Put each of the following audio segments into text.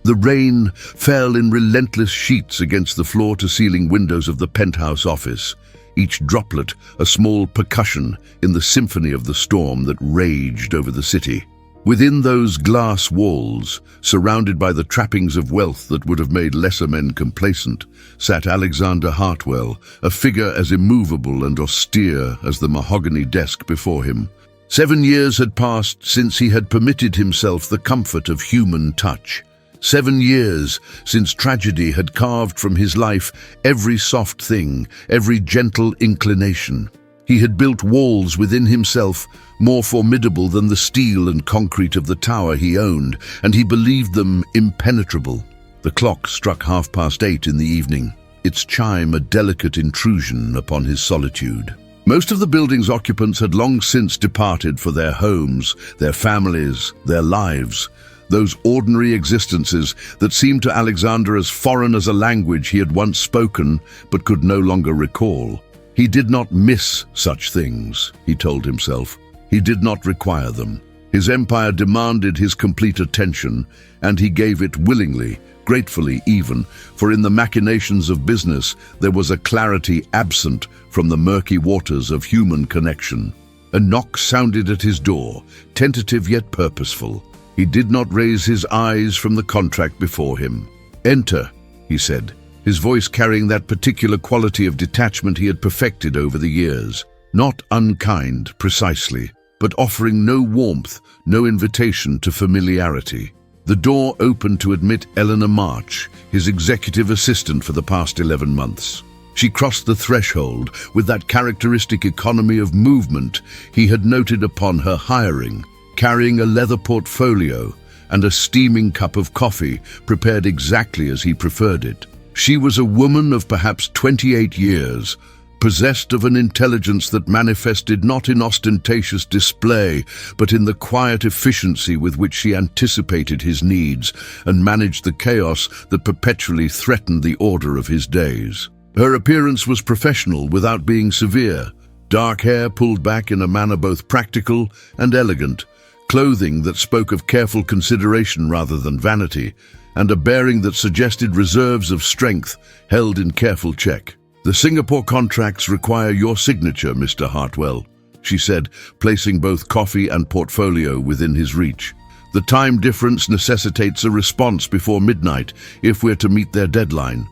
The rain fell in relentless sheets against the floor-to-ceiling windows of the penthouse office, each droplet a small percussion in the symphony of the storm that raged over the city. Within those glass walls, surrounded by the trappings of wealth that would have made lesser men complacent, sat Alexander Hartwell, a figure as immovable and austere as the mahogany desk before him. 7 years had passed since he had permitted himself the comfort of human touch. 7 years since tragedy had carved from his life every soft thing, every gentle inclination. He had built walls within himself more formidable than the steel and concrete of the tower he owned, and he believed them impenetrable. The clock struck 8:30 in the evening, its chime a delicate intrusion upon his solitude. Most of the building's occupants had long since departed for their homes, their families, their lives, those ordinary existences that seemed to Alexander as foreign as a language he had once spoken but could no longer recall. He did not miss such things, he told himself. He did not require them. His empire demanded his complete attention, and he gave it willingly, gratefully even, for in the machinations of business there was a clarity absent from the murky waters of human connection. A knock sounded at his door, tentative yet purposeful. He did not raise his eyes from the contract before him. "Enter," he said, his voice carrying that particular quality of detachment he had perfected over the years. Not unkind, precisely, but offering no warmth, no invitation to familiarity. The door opened to admit Eleanor March, his executive assistant for the past 11 months. She crossed the threshold with that characteristic economy of movement he had noted upon her hiring, carrying a leather portfolio and a steaming cup of coffee prepared exactly as he preferred it. She was a woman of perhaps 28 years, possessed of an intelligence that manifested not in ostentatious display, but in the quiet efficiency with which she anticipated his needs and managed the chaos that perpetually threatened the order of his days. Her appearance was professional without being severe, dark hair pulled back in a manner both practical and elegant, clothing that spoke of careful consideration rather than vanity, and a bearing that suggested reserves of strength held in careful check. "The Singapore contracts require your signature, Mr. Hartwell," she said, placing both coffee and portfolio within his reach. "The time difference necessitates a response before midnight if we're to meet their deadline."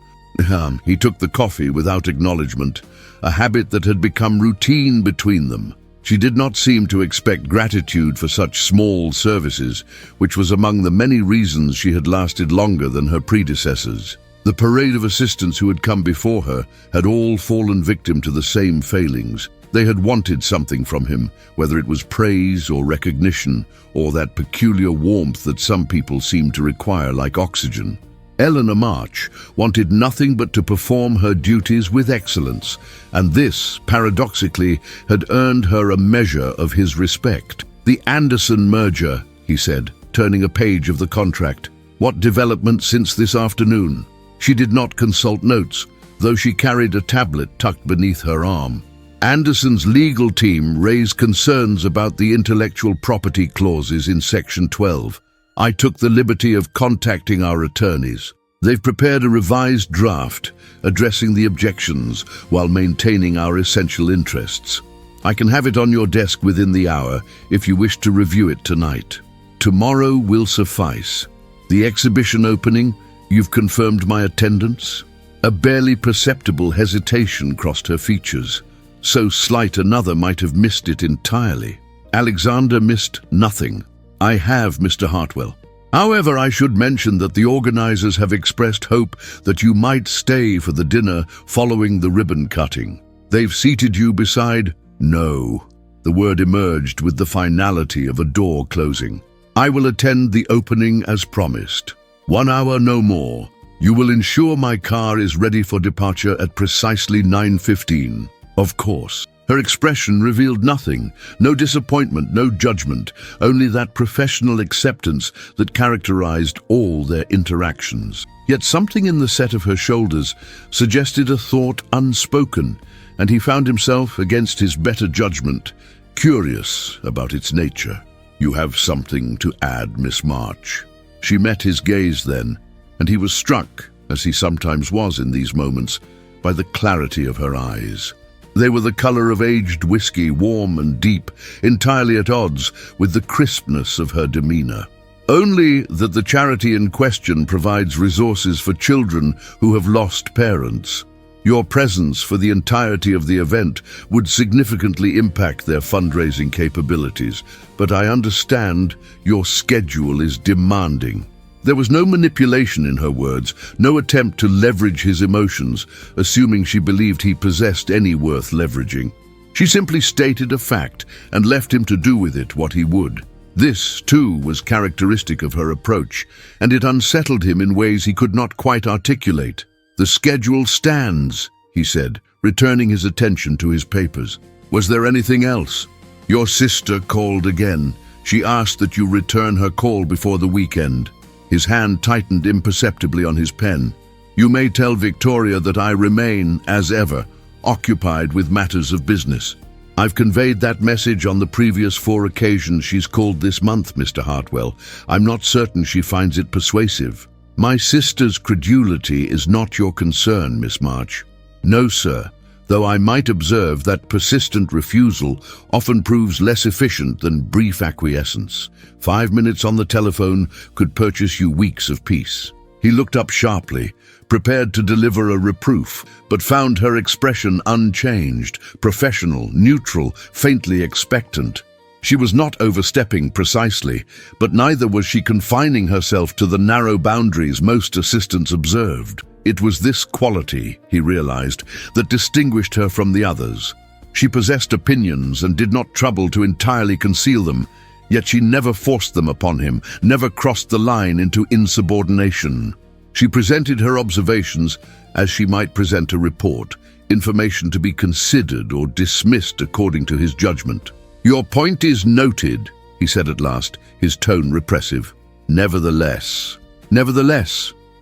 He took the coffee without acknowledgement, a habit that had become routine between them. She did not seem to expect gratitude for such small services, which was among the many reasons she had lasted longer than her predecessors. The parade of assistants who had come before her had all fallen victim to the same failings. They had wanted something from him, whether it was praise or recognition, or that peculiar warmth that some people seem to require like oxygen. Eleanor March wanted nothing but to perform her duties with excellence, and this, paradoxically, had earned her a measure of his respect. "The Anderson merger," he said, turning a page of the contract. "What development since this afternoon?" She did not consult notes, though she carried a tablet tucked beneath her arm. "Anderson's legal team raised concerns about the intellectual property clauses in Section 12. I took the liberty of contacting our attorneys. They've prepared a revised draft addressing the objections while maintaining our essential interests. I can have it on your desk within the hour if you wish to review it tonight. Tomorrow will suffice. The exhibition opening, you've confirmed my attendance?" A barely perceptible hesitation crossed her features. So slight another might have missed it entirely. Alexander missed nothing. "I have, Mr. Hartwell. However, I should mention that the organizers have expressed hope that you might stay for the dinner following the ribbon cutting. They've seated you beside—" "No." The word emerged with the finality of a door closing. "I will attend the opening as promised. 1 hour, no more. You will ensure my car is ready for departure at precisely 9:15. "Of course." Her expression revealed nothing, no disappointment, no judgment, only that professional acceptance that characterized all their interactions. Yet something in the set of her shoulders suggested a thought unspoken, and he found himself, against his better judgment, curious about its nature. "You have something to add, Miss March?" She met his gaze then, and he was struck, as he sometimes was in these moments, by the clarity of her eyes. They were the color of aged whiskey, warm and deep, entirely at odds with the crispness of her demeanor. Only that the charity in question provides resources for children who have lost parents. Your presence for the entirety of the event would significantly impact their fundraising capabilities, but I understand your schedule is demanding. There was no manipulation in her words, no attempt to leverage his emotions, assuming she believed he possessed any worth leveraging. She simply stated a fact and left him to do with it what he would. This, too, was characteristic of her approach, and it unsettled him in ways he could not quite articulate. "The schedule stands," he said, returning his attention to his papers. "Was there anything else?" "Your sister called again. She asked that you return her call before the weekend." His hand tightened imperceptibly on his pen. "You may tell Victoria that I remain, as ever, occupied with matters of business. I've conveyed that message on the previous 4 occasions she's called this month, Mr. Hartwell. I'm not certain she finds it persuasive." "My sister's credulity is not your concern, Miss March." "No, sir, though I might observe that persistent refusal often proves less efficient than brief acquiescence. 5 minutes on the telephone could purchase you weeks of peace." He looked up sharply, prepared to deliver a reproof, but found her expression unchanged, professional, neutral, faintly expectant. She was not overstepping precisely, but neither was she confining herself to the narrow boundaries most assistants observed. It was this quality, he realized, that distinguished her from the others. She possessed opinions and did not trouble to entirely conceal them, yet she never forced them upon him, never crossed the line into insubordination. She presented her observations as she might present a report, information to be considered or dismissed according to his judgment. "Your point is noted," he said at last, his tone repressive. Nevertheless,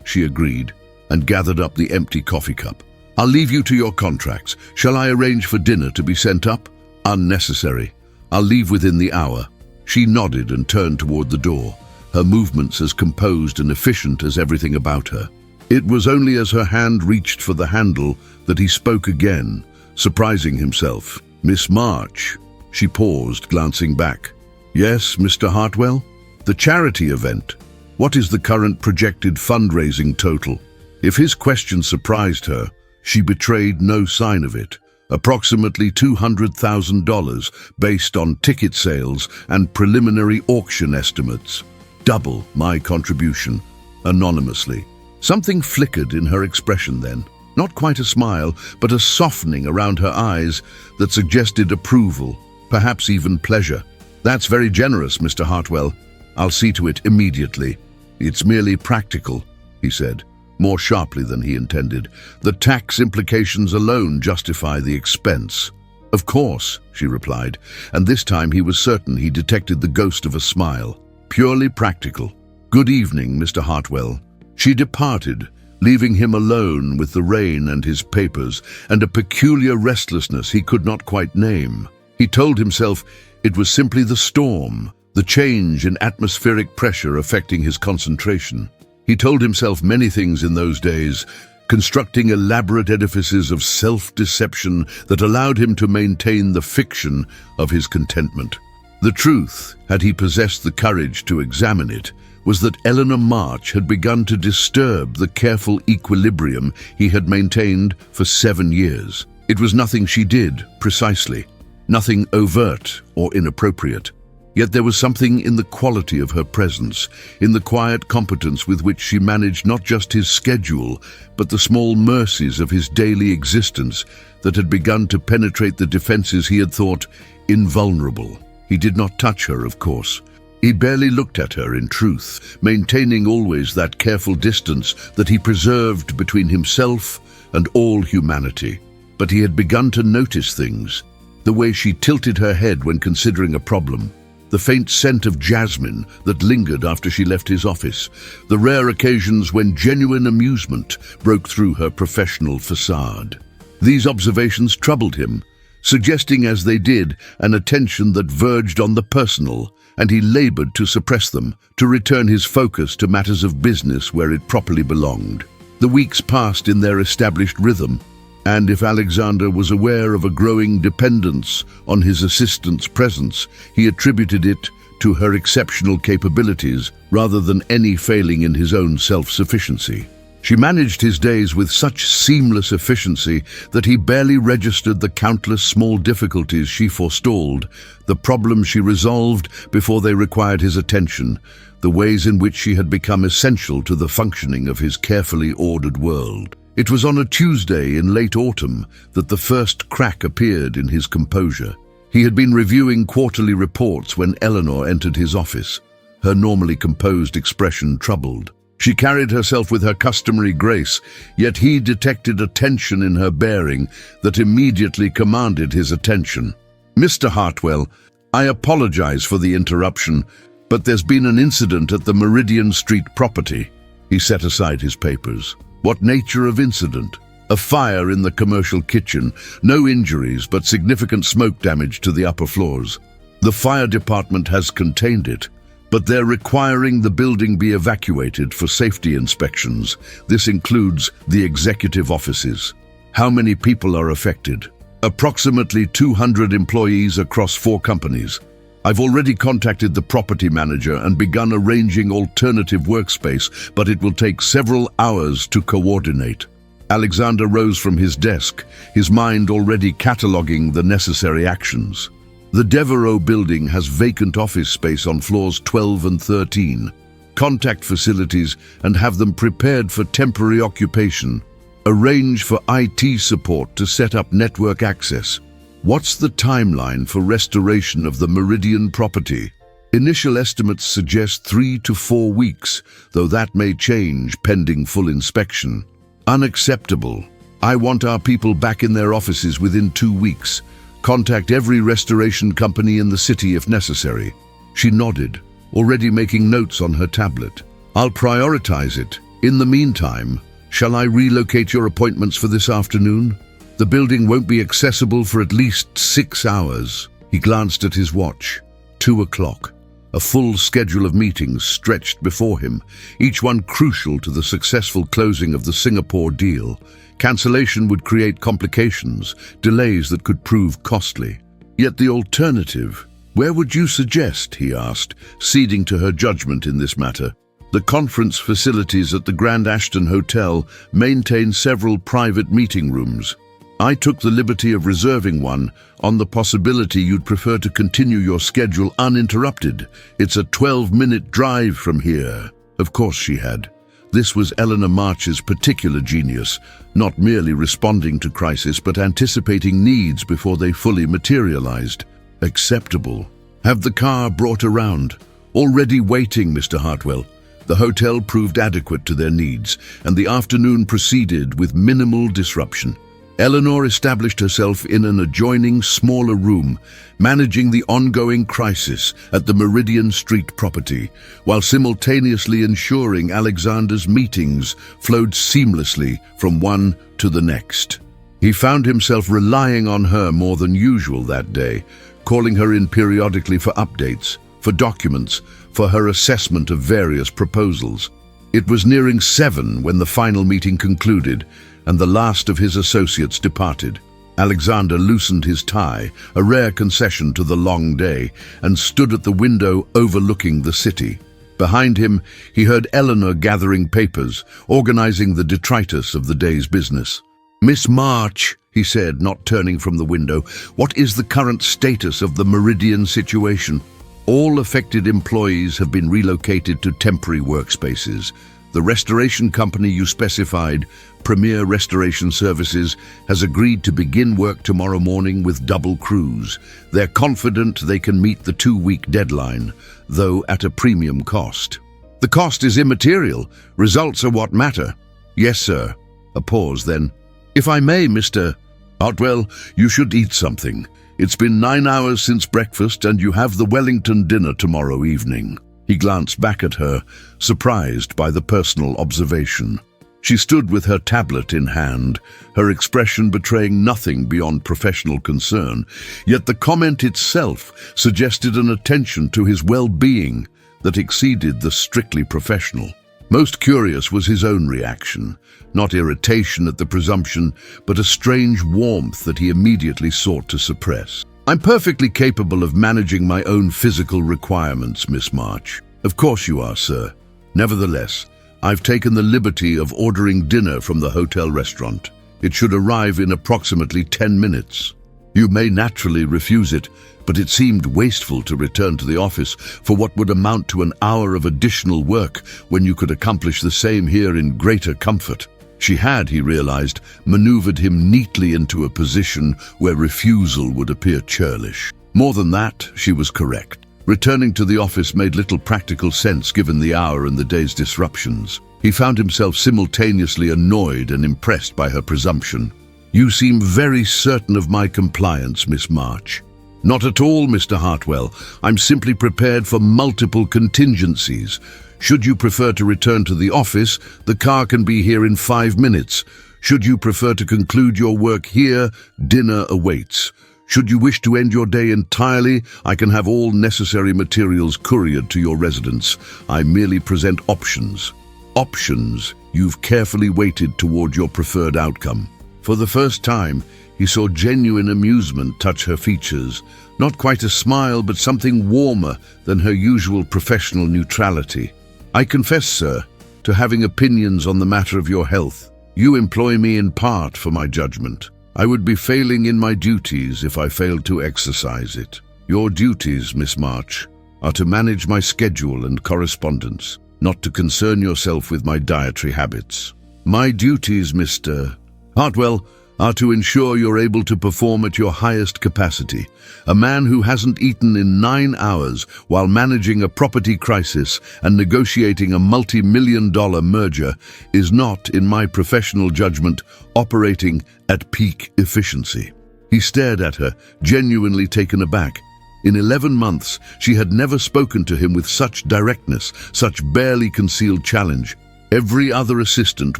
she agreed, and gathered up the empty coffee cup. "I'll leave you to your contracts. Shall I arrange for dinner to be sent up?" "Unnecessary. I'll leave within the hour." She nodded and turned toward the door, her movements as composed and efficient as everything about her. It was only as her hand reached for the handle that he spoke again, surprising himself. "Miss March." She paused, glancing back. "Yes, Mr. Hartwell? The charity event. What is the current projected fundraising total?" If his question surprised her, she betrayed no sign of it. "Approximately $200,000 based on ticket sales and preliminary auction estimates. Double my contribution, anonymously." Something flickered in her expression then. Not quite a smile, but a softening around her eyes that suggested approval, perhaps even pleasure. "That's very generous, Mr. Hartwell. I'll see to it immediately." "It's merely practical," he said, more sharply than he intended. "The tax implications alone justify the expense." "Of course," she replied, and this time he was certain he detected the ghost of a smile. "Purely practical. Good evening, Mr. Hartwell." She departed, leaving him alone with the rain and his papers, and a peculiar restlessness he could not quite name. He told himself it was simply the storm, the change in atmospheric pressure affecting his concentration. He told himself many things in those days, constructing elaborate edifices of self-deception that allowed him to maintain the fiction of his contentment. The truth, had he possessed the courage to examine it, was that Eleanor March had begun to disturb the careful equilibrium he had maintained for 7 years. It was nothing she did, precisely, nothing overt or inappropriate. Yet there was something in the quality of her presence, in the quiet competence with which she managed not just his schedule, but the small mercies of his daily existence that had begun to penetrate the defenses he had thought invulnerable. He did not touch her, of course. He barely looked at her, in truth, maintaining always that careful distance that he preserved between himself and all humanity. But he had begun to notice things, the way she tilted her head when considering a problem, the faint scent of jasmine that lingered after she left his office, the rare occasions when genuine amusement broke through her professional facade. These observations troubled him, suggesting as they did an attention that verged on the personal, and he labored to suppress them, to return his focus to matters of business where it properly belonged. The weeks passed in their established rhythm, and if Alexander was aware of a growing dependence on his assistant's presence, he attributed it to her exceptional capabilities rather than any failing in his own self-sufficiency. She managed his days with such seamless efficiency that he barely registered the countless small difficulties she forestalled, the problems she resolved before they required his attention, the ways in which she had become essential to the functioning of his carefully ordered world. It was on a Tuesday in late autumn that the first crack appeared in his composure. He had been reviewing quarterly reports when Eleanor entered his office, her normally composed expression troubled. She carried herself with her customary grace, yet he detected a tension in her bearing that immediately commanded his attention. "Mr. Hartwell, I apologize for the interruption, but there's been an incident at the Meridian Street property." He set aside his papers. "What nature of incident?" "A fire in the commercial kitchen. No injuries, but significant smoke damage to the upper floors. The fire department has contained it, but they're requiring the building be evacuated for safety inspections. This includes the executive offices." "How many people are affected?" "Approximately 200 employees across 4 companies. I've already contacted the property manager and begun arranging alternative workspace, but it will take several hours to coordinate." Alexander rose from his desk, his mind already cataloging the necessary actions. "The Devereaux building has vacant office space on floors 12 and 13. Contact facilities and have them prepared for temporary occupation. Arrange for IT support to set up network access. What's the timeline for restoration of the Meridian property?" Initial estimates suggest 3 to 4 weeks, though that may change pending full inspection. "Unacceptable. I want our people back in their offices within 2 weeks. Contact every restoration company in the city if necessary." She nodded, already making notes on her tablet. "I'll prioritize it. In the meantime, shall I relocate your appointments for this afternoon? The building won't be accessible for at least 6 hours." He glanced at his watch. 2 o'clock. A full schedule of meetings stretched before him, each one crucial to the successful closing of the Singapore deal. Cancellation would create complications, delays that could prove costly. Yet the alternative, where would you suggest, he asked, ceding to her judgment in this matter. "The conference facilities at the Grand Ashton Hotel maintain several private meeting rooms. I took the liberty of reserving one on the possibility you'd prefer to continue your schedule uninterrupted. It's a 12-minute drive from here." Of course she had. This was Eleanor March's particular genius, not merely responding to crisis but anticipating needs before they fully materialized. Acceptable. "Have the car brought around." "Already waiting, Mr. Hartwell." The hotel proved adequate to their needs, and the afternoon proceeded with minimal disruption. Eleanor established herself in an adjoining, smaller room, managing the ongoing crisis at the Meridian Street property, while simultaneously ensuring Alexander's meetings flowed seamlessly from one to the next. He found himself relying on her more than usual that day, calling her in periodically for updates, for documents, for her assessment of various proposals. It was nearing 7 when the final meeting concluded, and the last of his associates departed. Alexander loosened his tie, a rare concession to the long day, and stood at the window overlooking the city. Behind him, he heard Eleanor gathering papers, organizing the detritus of the day's business. "Miss March," he said, not turning from the window, "what is the current status of the Meridian situation?" "All affected employees have been relocated to temporary workspaces. The restoration company you specified, Premier Restoration Services, has agreed to begin work tomorrow morning with double crews. They're confident they can meet the 2-week deadline, though at a premium cost." "The cost is immaterial. Results are what matter." "Yes, sir." A pause, then. "If I may, Mr. Hartwell, you should eat something. It's been 9 hours since breakfast, and you have the Wellington dinner tomorrow evening." He glanced back at her, surprised by the personal observation. She stood with her tablet in hand, her expression betraying nothing beyond professional concern, yet the comment itself suggested an attention to his well-being that exceeded the strictly professional. Most curious was his own reaction, not irritation at the presumption, but a strange warmth that he immediately sought to suppress. "I'm perfectly capable of managing my own physical requirements, Miss March." "Of course you are, sir. Nevertheless, I've taken the liberty of ordering dinner from the hotel restaurant. It should arrive in approximately 10 minutes. You may naturally refuse it, but it seemed wasteful to return to the office for what would amount to an hour of additional work when you could accomplish the same here in greater comfort." She had, he realized, maneuvered him neatly into a position where refusal would appear churlish. More than that, she was correct. Returning to the office made little practical sense given the hour and the day's disruptions. He found himself simultaneously annoyed and impressed by her presumption. "You seem very certain of my compliance, Miss March." "Not at all, Mr. Hartwell. I'm simply prepared for multiple contingencies. Should you prefer to return to the office, the car can be here in 5 minutes. Should you prefer to conclude your work here, dinner awaits. Should you wish to end your day entirely, I can have all necessary materials couriered to your residence. I merely present options." Options. You've carefully weighted toward your preferred outcome. For the first time, he saw genuine amusement touch her features. Not quite a smile, but something warmer than her usual professional neutrality. "I confess, sir, to having opinions on the matter of your health. You employ me in part for my judgment. I would be failing in my duties if I failed to exercise it. Your duties, Miss March, are to manage my schedule and correspondence, not to concern yourself with my dietary habits. My duties, Mr. Hartwell, are to ensure you're able to perform at your highest capacity. A man who hasn't eaten in 9 hours while managing a property crisis and negotiating a multi-million-dollar merger is not, in my professional judgment, operating at peak efficiency." He stared at her, genuinely taken aback. In 11 months, she had never spoken to him with such directness, such barely concealed challenge. Every other assistant,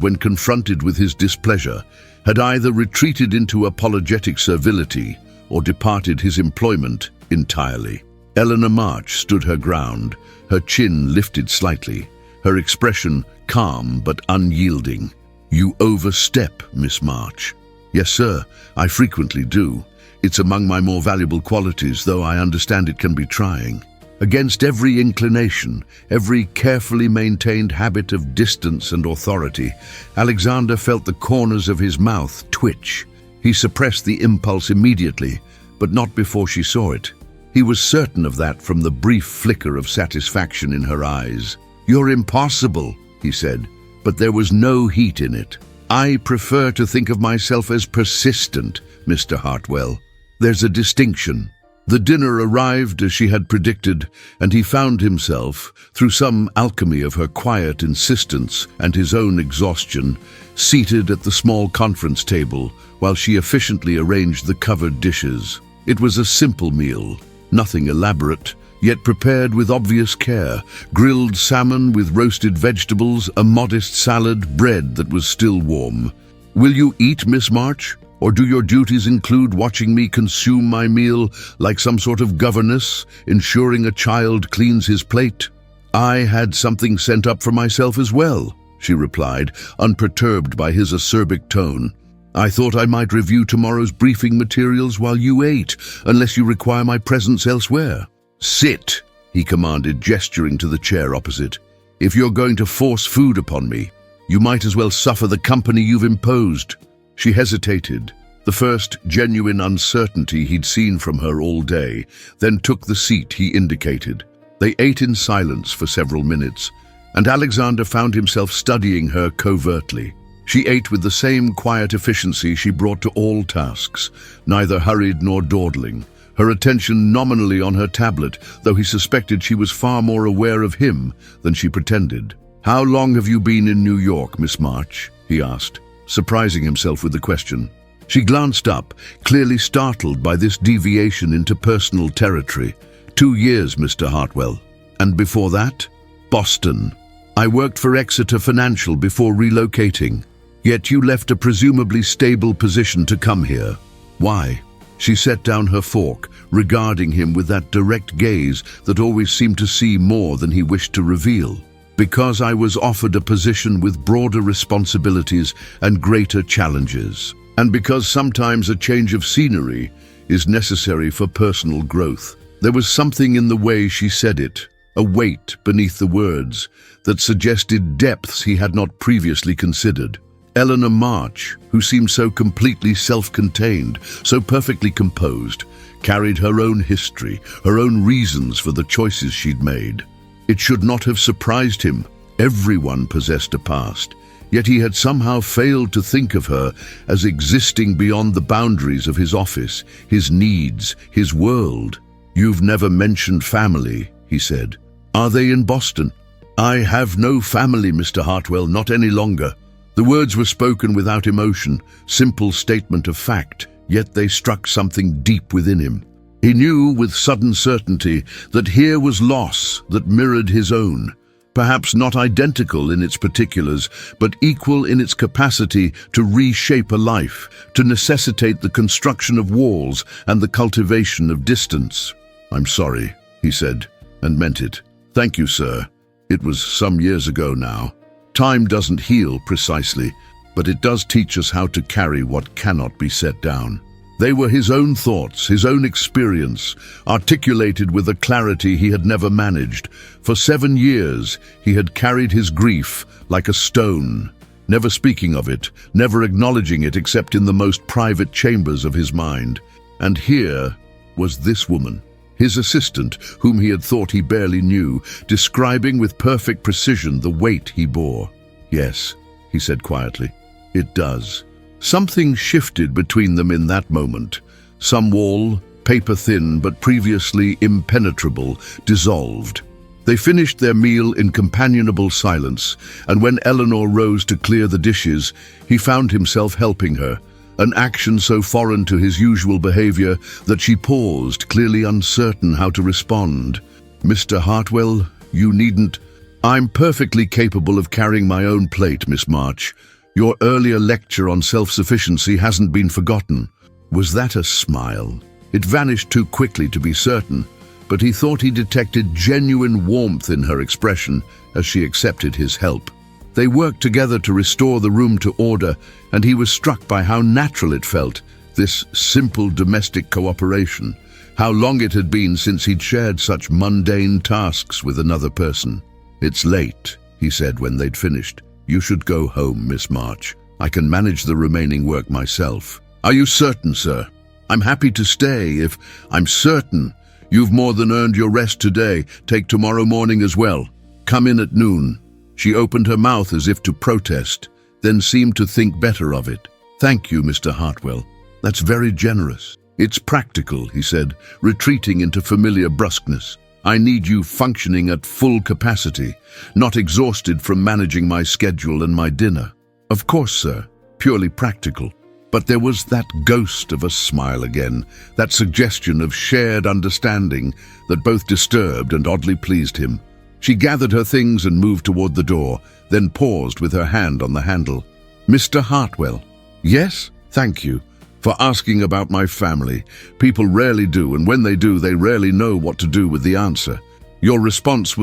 when confronted with his displeasure, had either retreated into apologetic servility or departed his employment entirely. Eleanor March stood her ground, her chin lifted slightly, her expression calm but unyielding. "You overstep, Miss March." "Yes, sir, I frequently do. It's among my more valuable qualities, though I understand it can be trying." Against every inclination, every carefully maintained habit of distance and authority, Alexander felt the corners of his mouth twitch. He suppressed the impulse immediately, but not before she saw it. He was certain of that from the brief flicker of satisfaction in her eyes. "You're impossible," he said, but there was no heat in it. "I prefer to think of myself as persistent, Mr. Hartwell. There's a distinction." The dinner arrived as she had predicted, and he found himself, through some alchemy of her quiet insistence and his own exhaustion, seated at the small conference table while she efficiently arranged the covered dishes. It was a simple meal, nothing elaborate, yet prepared with obvious care. Grilled salmon with roasted vegetables, a modest salad, bread that was still warm. "Will you eat, Miss March? Or do your duties include watching me consume my meal like some sort of governess, ensuring a child cleans his plate?" "I had something sent up for myself as well," she replied, unperturbed by his acerbic tone. "I thought I might review tomorrow's briefing materials while you ate, unless you require my presence elsewhere." "Sit," he commanded, gesturing to the chair opposite. "If you're going to force food upon me, you might as well suffer the company you've imposed." She hesitated, the first genuine uncertainty he'd seen from her all day, then took the seat he indicated. They ate in silence for several minutes, and Alexander found himself studying her covertly. She ate with the same quiet efficiency she brought to all tasks, neither hurried nor dawdling, her attention nominally on her tablet, though he suspected she was far more aware of him than she pretended. "How long have you been in New York, Miss March?" he asked, surprising himself with the question. She glanced up, clearly startled by this deviation into personal territory. 2 years, Mr. Hartwell. "And before that?" "Boston." I worked for Exeter Financial before relocating. Yet you left a presumably stable position to come here. Why? She set down her fork, regarding him with that direct gaze that always seemed to see more than he wished to reveal. Because I was offered a position with broader responsibilities and greater challenges. And because sometimes a change of scenery is necessary for personal growth. There was something in the way she said it, a weight beneath the words, that suggested depths he had not previously considered. Eleanor March, who seemed so completely self-contained, so perfectly composed, carried her own history, her own reasons for the choices she'd made. It should not have surprised him. Everyone possessed a past, yet he had somehow failed to think of her as existing beyond the boundaries of his office, his needs, his world. "You've never mentioned family," he said. "Are they in Boston?" "I have no family, Mr. Hartwell, not any longer." The words were spoken without emotion, simple statement of fact, yet they struck something deep within him. He knew with sudden certainty that here was loss that mirrored his own, perhaps not identical in its particulars, but equal in its capacity to reshape a life, to necessitate the construction of walls and the cultivation of distance. "I'm sorry," he said, and meant it. "Thank you, sir. It was some years ago now. Time doesn't heal precisely, but it does teach us how to carry what cannot be set down." They were his own thoughts, his own experience, articulated with a clarity he had never managed. For 7 years, he had carried his grief like a stone, never speaking of it, never acknowledging it except in the most private chambers of his mind. And here was this woman, his assistant, whom he had thought he barely knew, describing with perfect precision the weight he bore. "Yes," he said quietly, "it does." Something shifted between them in that moment. Some wall, paper-thin but previously impenetrable, dissolved. They finished their meal in companionable silence, and when Eleanor rose to clear the dishes, he found himself helping her, an action so foreign to his usual behavior that she paused, clearly uncertain how to respond. "Mr. Hartwell, you needn't—" "I'm perfectly capable of carrying my own plate, Miss March. Your earlier lecture on self-sufficiency hasn't been forgotten." Was that a smile? It vanished too quickly to be certain, but he thought he detected genuine warmth in her expression as she accepted his help. They worked together to restore the room to order, and he was struck by how natural it felt, this simple domestic cooperation. How long it had been since he'd shared such mundane tasks with another person. "It's late," he said when they'd finished. "You should go home, Miss March. I can manage the remaining work myself." "Are you certain, sir?" "I'm happy to stay if I'm certain. You've more than earned your rest today. Take tomorrow morning as well. Come in at noon." She opened her mouth as if to protest, then seemed to think better of it. "Thank you, Mr. Hartwell. That's very generous." "It's practical," he said, retreating into familiar brusqueness. "I need you functioning at full capacity, not exhausted from managing my schedule and my dinner." "Of course, sir. Purely practical." But there was that ghost of a smile again, that suggestion of shared understanding that both disturbed and oddly pleased him. She gathered her things and moved toward the door, then paused with her hand on the handle. "Mr. Hartwell." "Yes, thank you for asking about my family. People rarely do, and when they do, they rarely know what to do with the answer. Your response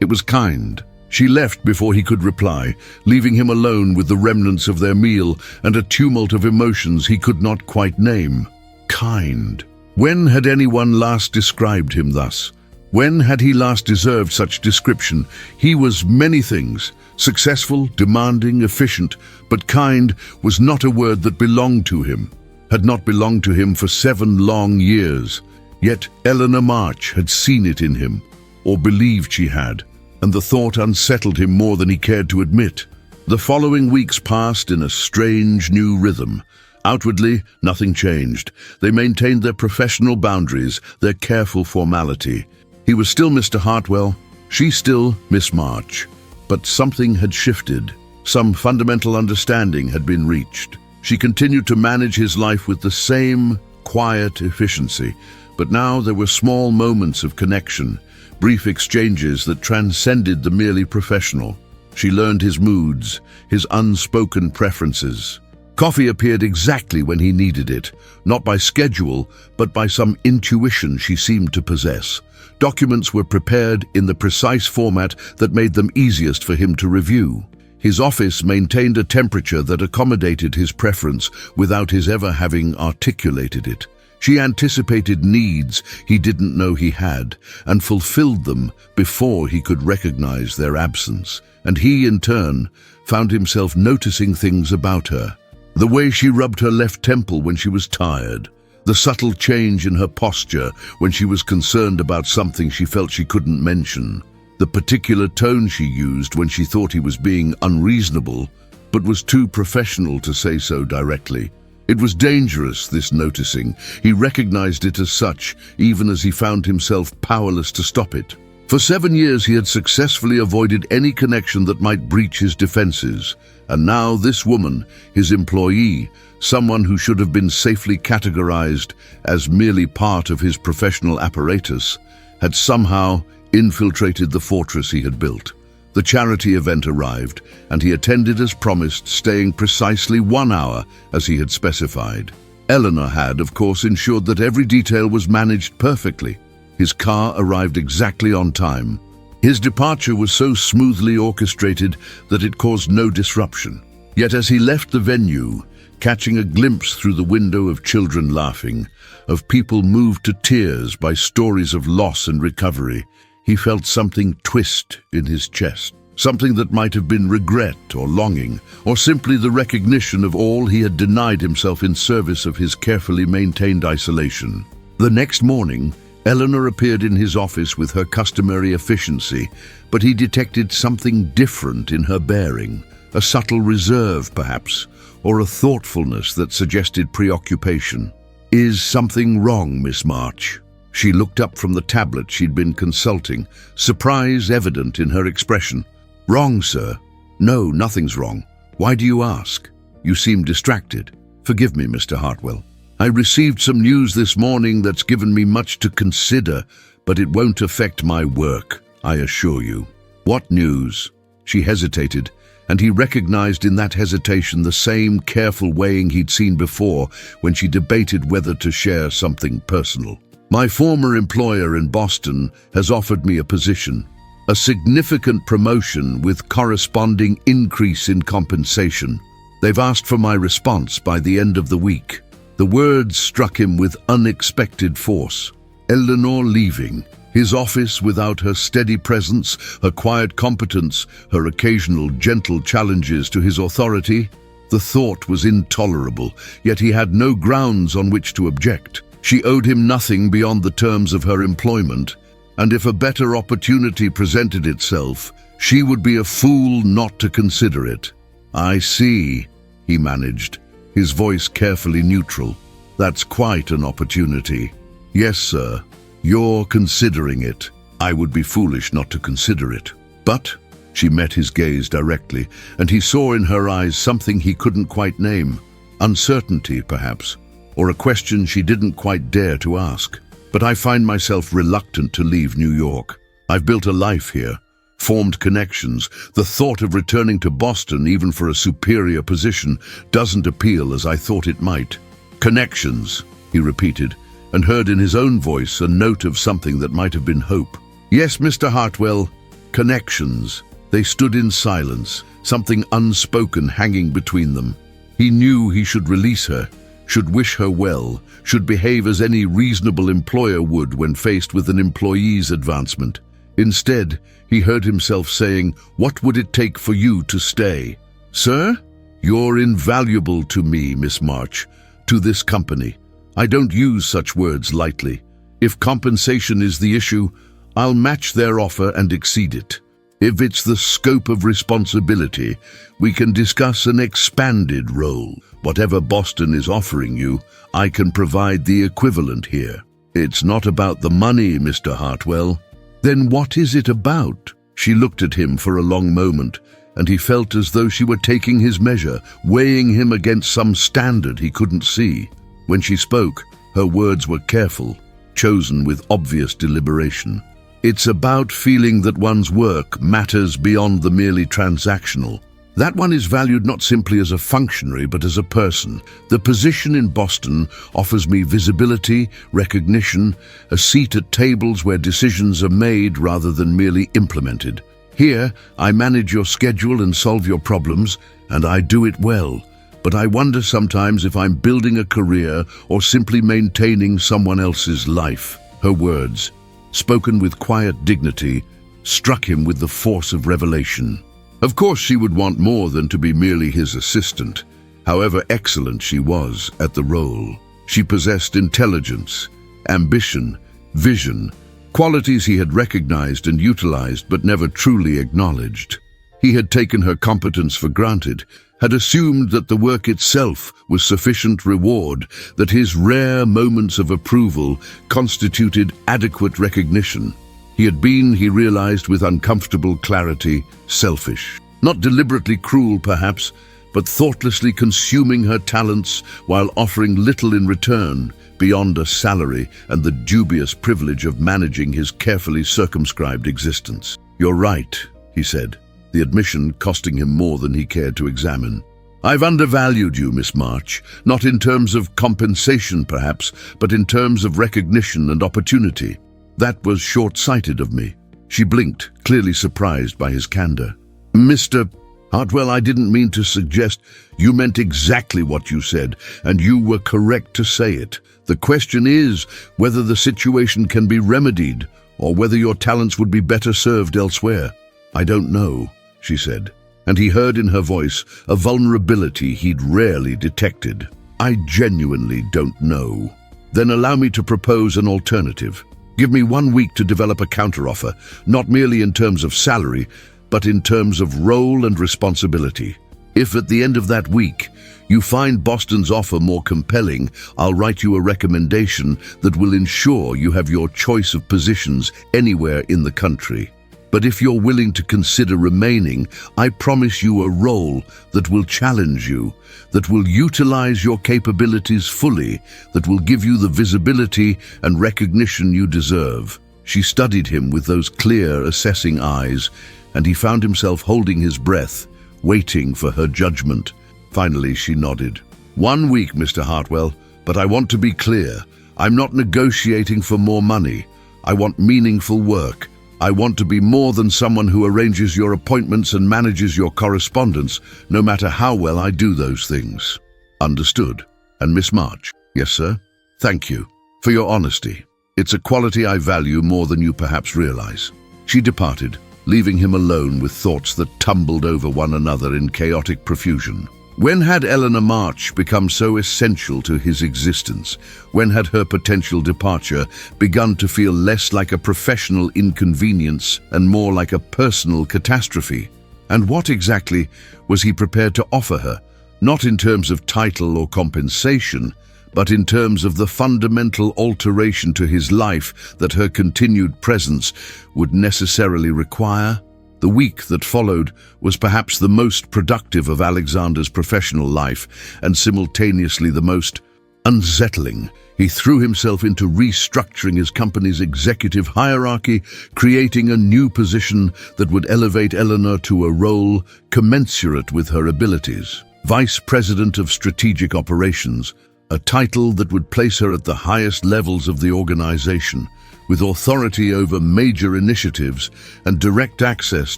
it was kind." She left before he could reply, leaving him alone with the remnants of their meal and a tumult of emotions he could not quite name. Kind. When had anyone last described him thus? When had he last deserved such description? He was many things, successful, demanding, efficient, but kind was not a word that belonged to him, had not belonged to him for 7 long years. Yet Eleanor March had seen it in him, or believed she had, and the thought unsettled him more than he cared to admit. The following weeks passed in a strange new rhythm. Outwardly, nothing changed. They maintained their professional boundaries, their careful formality. He was still Mr. Hartwell, she still Miss March. But something had shifted. Some fundamental understanding had been reached. She continued to manage his life with the same quiet efficiency, but now there were small moments of connection, brief exchanges that transcended the merely professional. She learned his moods, his unspoken preferences. Coffee appeared exactly when he needed it, not by schedule, but by some intuition she seemed to possess. Documents were prepared in the precise format that made them easiest for him to review. His office maintained a temperature that accommodated his preference without his ever having articulated it. She anticipated needs he didn't know he had and fulfilled them before he could recognize their absence. And he, in turn, found himself noticing things about her. The way she rubbed her left temple when she was tired, the subtle change in her posture when she was concerned about something she felt she couldn't mention, the particular tone she used when she thought he was being unreasonable, but was too professional to say so directly. It was dangerous, this noticing. He recognized it as such, even as he found himself powerless to stop it. For 7 years he had successfully avoided any connection that might breach his defenses, and now this woman, his employee, someone who should have been safely categorized as merely part of his professional apparatus, had somehow infiltrated the fortress he had built. The charity event arrived, and he attended as promised, staying precisely 1 hour as he had specified. Eleanor had, of course, ensured that every detail was managed perfectly. His car arrived exactly on time. His departure was so smoothly orchestrated that it caused no disruption. Yet as he left the venue, catching a glimpse through the window of children laughing, of people moved to tears by stories of loss and recovery, he felt something twist in his chest, something that might have been regret or longing, or simply the recognition of all he had denied himself in service of his carefully maintained isolation. The next morning, Eleanor appeared in his office with her customary efficiency, but he detected something different in her bearing, a subtle reserve perhaps, or a thoughtfulness that suggested preoccupation. "Is something wrong, Miss March?" She looked up from the tablet she'd been consulting, surprise evident in her expression. "Wrong, sir? No, nothing's wrong. Why do you ask? You seem distracted. Forgive me, Mr. Hartwell. I received some news this morning that's given me much to consider, but it won't affect my work, I assure you." "What news?" She hesitated, and he recognized in that hesitation the same careful weighing he'd seen before when she debated whether to share something personal. "My former employer in Boston has offered me a position, a significant promotion with corresponding increase in compensation. They've asked for my response by the end of the week." The words struck him with unexpected force. Eleanor leaving, his office without her steady presence, her quiet competence, her occasional gentle challenges to his authority. The thought was intolerable, yet he had no grounds on which to object. She owed him nothing beyond the terms of her employment, and if a better opportunity presented itself, she would be a fool not to consider it. "I see," he managed, his voice carefully neutral. "That's quite an opportunity." "Yes, sir. You're considering it. I would be foolish not to consider it." "But," she met his gaze directly, and he saw in her eyes something he couldn't quite name. Uncertainty, perhaps, or a question she didn't quite dare to ask. "But I find myself reluctant to leave New York. I've built a life here, formed connections. The thought of returning to Boston, even for a superior position, doesn't appeal as I thought it might." "Connections," he repeated, and heard in his own voice a note of something that might have been hope. "Yes, Mr. Hartwell, connections." They stood in silence, something unspoken hanging between them. He knew he should release her, should wish her well, should behave as any reasonable employer would when faced with an employee's advancement. Instead, he heard himself saying, "What would it take for you to stay?" "Sir? You're invaluable to me, Miss March, to this company. I don't use such words lightly. If compensation is the issue, I'll match their offer and exceed it. If it's the scope of responsibility, we can discuss an expanded role. Whatever Boston is offering you, I can provide the equivalent here. It's not about the money, Mr. Hartwell." "Then what is it about?" She looked at him for a long moment, and he felt as though she were taking his measure, weighing him against some standard he couldn't see. When she spoke, her words were careful, chosen with obvious deliberation. It's about feeling that one's work matters beyond the merely transactional. That one is valued not simply as a functionary, but as a person. The position in Boston offers me visibility, recognition, a seat at tables where decisions are made rather than merely implemented. Here, I manage your schedule and solve your problems, and I do it well. But I wonder sometimes if I'm building a career or simply maintaining someone else's life. Her words, spoken with quiet dignity, struck him with the force of revelation. Of course she would want more than to be merely his assistant, however excellent she was at the role. She possessed intelligence, ambition, vision, qualities he had recognized and utilized but never truly acknowledged. He had taken her competence for granted, had assumed that the work itself was sufficient reward, that his rare moments of approval constituted adequate recognition. He had been, he realized with uncomfortable clarity, selfish. Not deliberately cruel, perhaps, but thoughtlessly consuming her talents while offering little in return, beyond a salary and the dubious privilege of managing his carefully circumscribed existence. "You're right," he said, the admission costing him more than he cared to examine. "I've undervalued you, Miss March, not in terms of compensation, perhaps, but in terms of recognition and opportunity. That was short-sighted of me." She blinked, clearly surprised by his candor. "Mr. Hartwell, I didn't mean to suggest. You meant exactly what you said, and you were correct to say it. The question is whether the situation can be remedied, or whether your talents would be better served elsewhere." "I don't know," she said, and he heard in her voice a vulnerability he'd rarely detected. "I genuinely don't know." "Then allow me to propose an alternative. Give me 1 week to develop a counteroffer, not merely in terms of salary, but in terms of role and responsibility. If at the end of that week you find Boston's offer more compelling, I'll write you a recommendation that will ensure you have your choice of positions anywhere in the country. But if you're willing to consider remaining, I promise you a role that will challenge you, that will utilize your capabilities fully, that will give you the visibility and recognition you deserve." She studied him with those clear, assessing eyes, and he found himself holding his breath, waiting for her judgment. Finally, she nodded. "1 week, Mr. Hartwell, but I want to be clear. I'm not negotiating for more money. I want meaningful work. I want to be more than someone who arranges your appointments and manages your correspondence, no matter how well I do those things." "Understood. And Miss March?" "Yes, sir. Thank you for your honesty. It's a quality I value more than you perhaps realize." She departed, leaving him alone with thoughts that tumbled over one another in chaotic profusion. When had Eleanor March become so essential to his existence? When had her potential departure begun to feel less like a professional inconvenience and more like a personal catastrophe? And what exactly was he prepared to offer her? Not in terms of title or compensation, but in terms of the fundamental alteration to his life that her continued presence would necessarily require? The week that followed was perhaps the most productive of Alexander's professional life and simultaneously the most unsettling. He threw himself into restructuring his company's executive hierarchy, creating a new position that would elevate Eleanor to a role commensurate with her abilities. Vice President of Strategic Operations, a title that would place her at the highest levels of the organization, with authority over major initiatives and direct access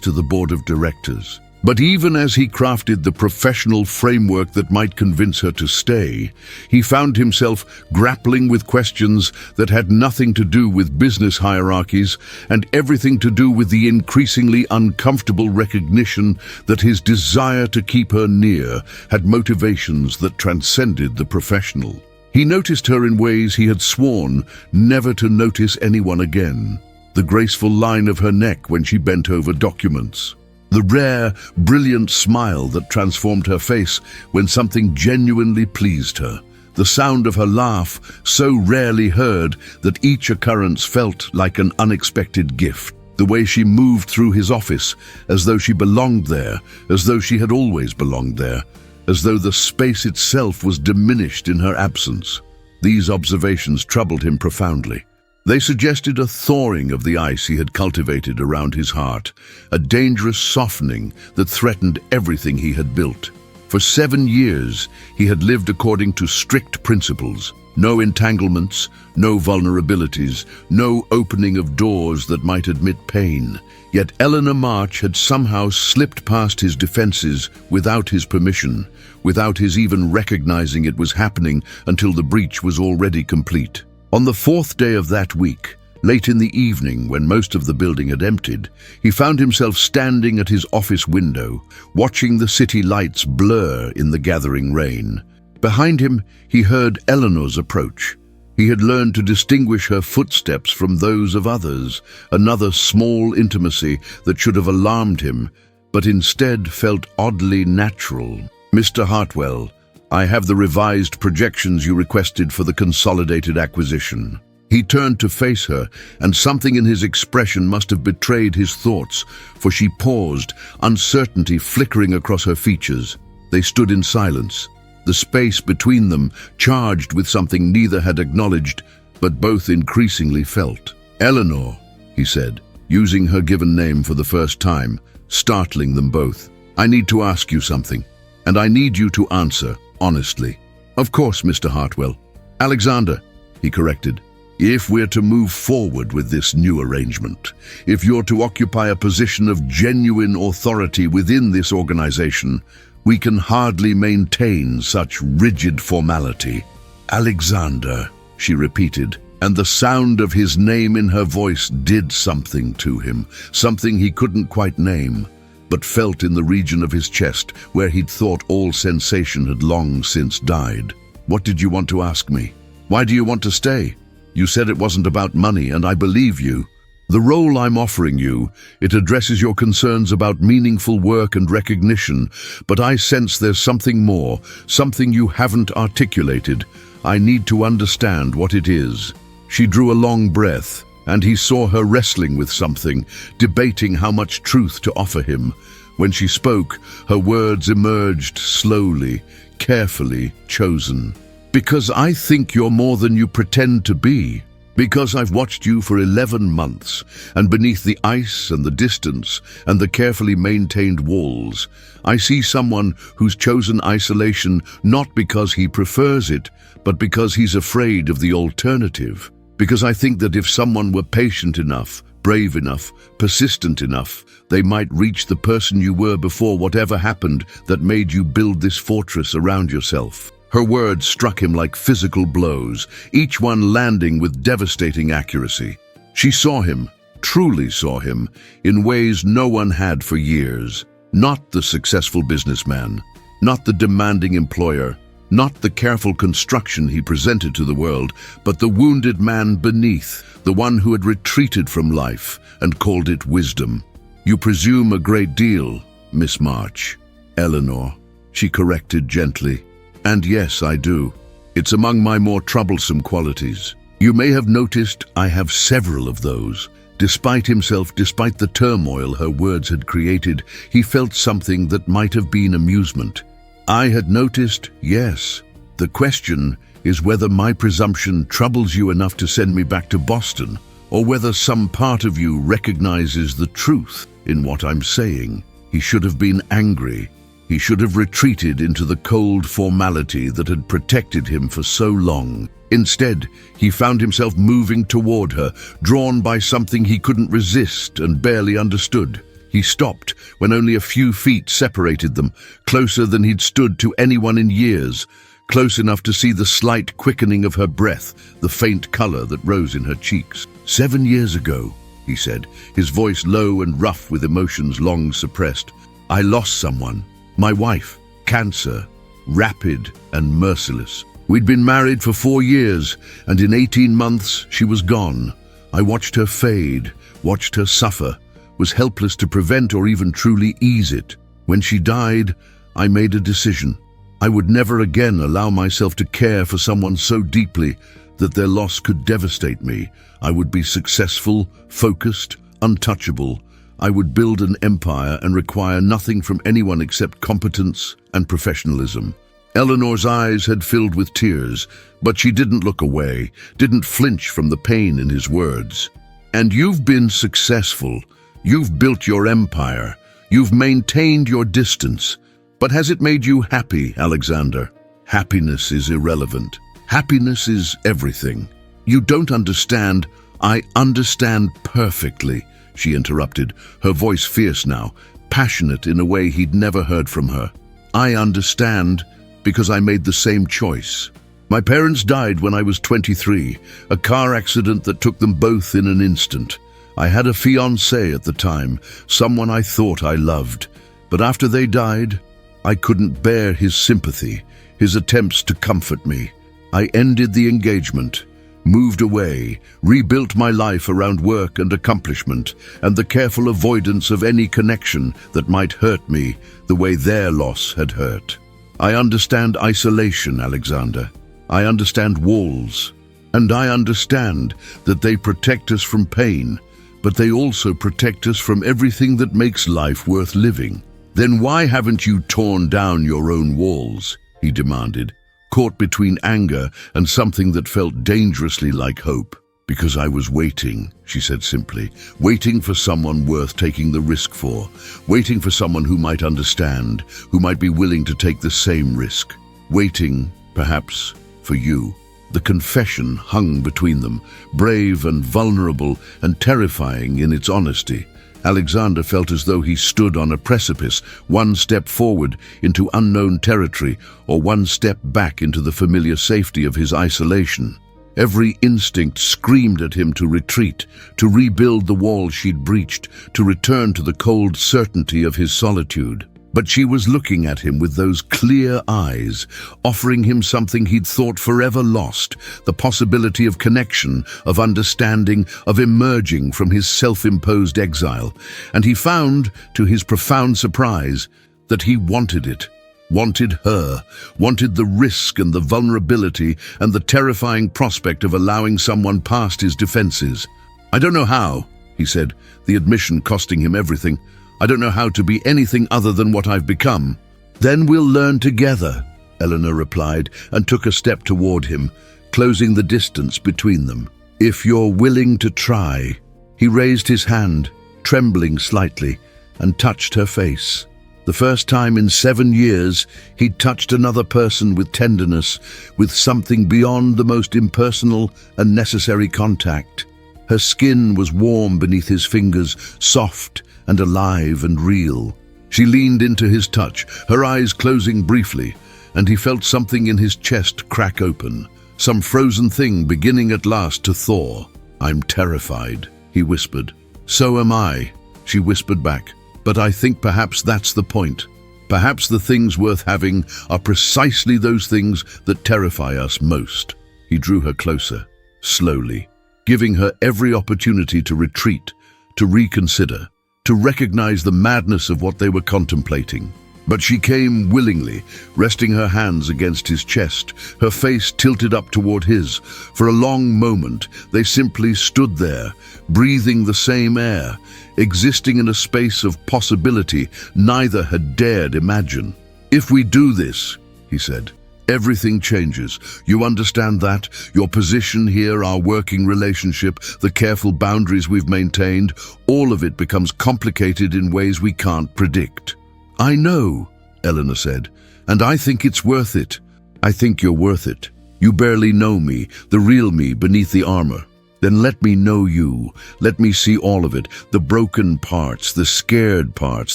to the board of directors. But even as he crafted the professional framework that might convince her to stay, he found himself grappling with questions that had nothing to do with business hierarchies and everything to do with the increasingly uncomfortable recognition that his desire to keep her near had motivations that transcended the professional. He noticed her in ways he had sworn never to notice anyone again. The graceful line of her neck when she bent over documents. The rare, brilliant smile that transformed her face when something genuinely pleased her. The sound of her laugh, so rarely heard that each occurrence felt like an unexpected gift. The way she moved through his office, as though she belonged there, as though she had always belonged there, as though the space itself was diminished in her absence. These observations troubled him profoundly. They suggested a thawing of the ice he had cultivated around his heart, a dangerous softening that threatened everything he had built. For 7 years, he had lived according to strict principles. No entanglements, no vulnerabilities, no opening of doors that might admit pain. Yet Eleanor March had somehow slipped past his defenses without his permission, without his even recognizing it was happening until the breach was already complete. On the 4th day of that week, late in the evening when most of the building had emptied, he found himself standing at his office window, watching the city lights blur in the gathering rain. Behind him, he heard Eleanor's approach. He had learned to distinguish her footsteps from those of others, another small intimacy that should have alarmed him, but instead felt oddly natural. "Mr. Hartwell, I have the revised projections you requested for the consolidated acquisition." He turned to face her, and something in his expression must have betrayed his thoughts, for she paused, uncertainty flickering across her features. They stood in silence, the space between them charged with something neither had acknowledged, but both increasingly felt. "Eleanor," he said, using her given name for the first time, startling them both. "I need to ask you something, and I need you to answer honestly." "Of course, Mr. Hartwell." "Alexander," he corrected. "If we're to move forward with this new arrangement, if you're to occupy a position of genuine authority within this organization, we can hardly maintain such rigid formality." "Alexander," she repeated, and the sound of his name in her voice did something to him, something he couldn't quite name, but felt in the region of his chest where he'd thought all sensation had long since died. "What did you want to ask me? Why do you want to stay? You said it wasn't about money, and I believe you. The role I'm offering you, it addresses your concerns about meaningful work and recognition, but I sense there's something more, something you haven't articulated. I need to understand what it is." She drew a long breath, and he saw her wrestling with something, debating how much truth to offer him. When she spoke, her words emerged slowly, carefully chosen. "Because I think you're more than you pretend to be. Because I've watched you for 11 months, and beneath the ice and the distance and the carefully maintained walls, I see someone who's chosen isolation not because he prefers it, but because he's afraid of the alternative. Because I think that if someone were patient enough, brave enough, persistent enough, they might reach the person you were before whatever happened that made you build this fortress around yourself." Her words struck him like physical blows, each one landing with devastating accuracy. She saw him, truly saw him, in ways no one had for years. Not the successful businessman, not the demanding employer, not the careful construction he presented to the world, but the wounded man beneath, the one who had retreated from life and called it wisdom. "You presume a great deal, Miss March." "Eleanor," she corrected gently. "And yes, I do. It's among my more troublesome qualities. You may have noticed I have several of those." Despite himself, despite the turmoil her words had created, he felt something that might have been amusement. "I had noticed, yes. The question is whether my presumption troubles you enough to send me back to Boston, or whether some part of you recognizes the truth in what I'm saying." He should have been angry. He should have retreated into the cold formality that had protected him for so long. Instead, he found himself moving toward her, drawn by something he couldn't resist and barely understood. He stopped when only a few feet separated them, closer than he'd stood to anyone in years, close enough to see the slight quickening of her breath, the faint color that rose in her cheeks. "7 years ago," he said, his voice low and rough with emotions long suppressed, "I lost someone. My wife. Cancer. Rapid and merciless. We'd been married for 4 years, and in 18 months she was gone. I watched her fade, watched her suffer, was helpless to prevent or even truly ease it. When she died, I made a decision. I would never again allow myself to care for someone so deeply that their loss could devastate me. I would be successful, focused, untouchable. I would build an empire and require nothing from anyone except competence and professionalism." Eleanor's eyes had filled with tears, but she didn't look away, didn't flinch from the pain in his words. "And you've been successful. You've built your empire. You've maintained your distance. But has it made you happy, Alexander? Happiness is irrelevant. Happiness is everything. You don't understand." "I understand perfectly," she interrupted, her voice fierce now, passionate in a way he'd never heard from her. "I understand because I made the same choice. My parents died when I was 23, a car accident that took them both in an instant. I had a fiancé at the time, someone I thought I loved. But after they died, I couldn't bear his sympathy, his attempts to comfort me. I ended the engagement, moved away, rebuilt my life around work and accomplishment, and the careful avoidance of any connection that might hurt me the way their loss had hurt. I understand isolation, Alexander. I understand walls. And I understand that they protect us from pain, but they also protect us from everything that makes life worth living." "Then why haven't you torn down your own walls?" he demanded, caught between anger and something that felt dangerously like hope. "Because I was waiting," she said simply, "waiting for someone worth taking the risk for, waiting for someone who might understand, who might be willing to take the same risk. Waiting, perhaps, for you." The confession hung between them, brave and vulnerable and terrifying in its honesty. Alexander felt as though he stood on a precipice, one step forward into unknown territory, or one step back into the familiar safety of his isolation. Every instinct screamed at him to retreat, to rebuild the wall she'd breached, to return to the cold certainty of his solitude. But she was looking at him with those clear eyes, offering him something he'd thought forever lost, the possibility of connection, of understanding, of emerging from his self-imposed exile. And he found, to his profound surprise, that he wanted it. Wanted her, wanted the risk and the vulnerability and the terrifying prospect of allowing someone past his defenses. "I don't know how," he said, the admission costing him everything. "I don't know how to be anything other than what I've become." "Then we'll learn together," Eleanor replied, and took a step toward him, closing the distance between them. "If you're willing to try." He raised his hand, trembling slightly, and touched her face. The first time in 7 years, he'd touched another person with tenderness, with something beyond the most impersonal and necessary contact. Her skin was warm beneath his fingers, soft and alive and real. She leaned into his touch, her eyes closing briefly, and he felt something in his chest crack open, some frozen thing beginning at last to thaw. "I'm terrified," he whispered. "So am I," she whispered back. "But I think perhaps that's the point. Perhaps the things worth having are precisely those things that terrify us most." He drew her closer, slowly, giving her every opportunity to retreat, to reconsider, to recognize the madness of what they were contemplating. But she came willingly, resting her hands against his chest, her face tilted up toward his. For a long moment, they simply stood there, breathing the same air, existing in a space of possibility neither had dared imagine. "If we do this," he said, "everything changes. You understand that? Your position here, our working relationship, the careful boundaries we've maintained, all of it becomes complicated in ways we can't predict." "I know," Eleanor said, "and I think it's worth it." "I think you're worth it. You barely know me, the real me beneath the armor. Then let me know you. Let me see all of it, the broken parts, the scared parts,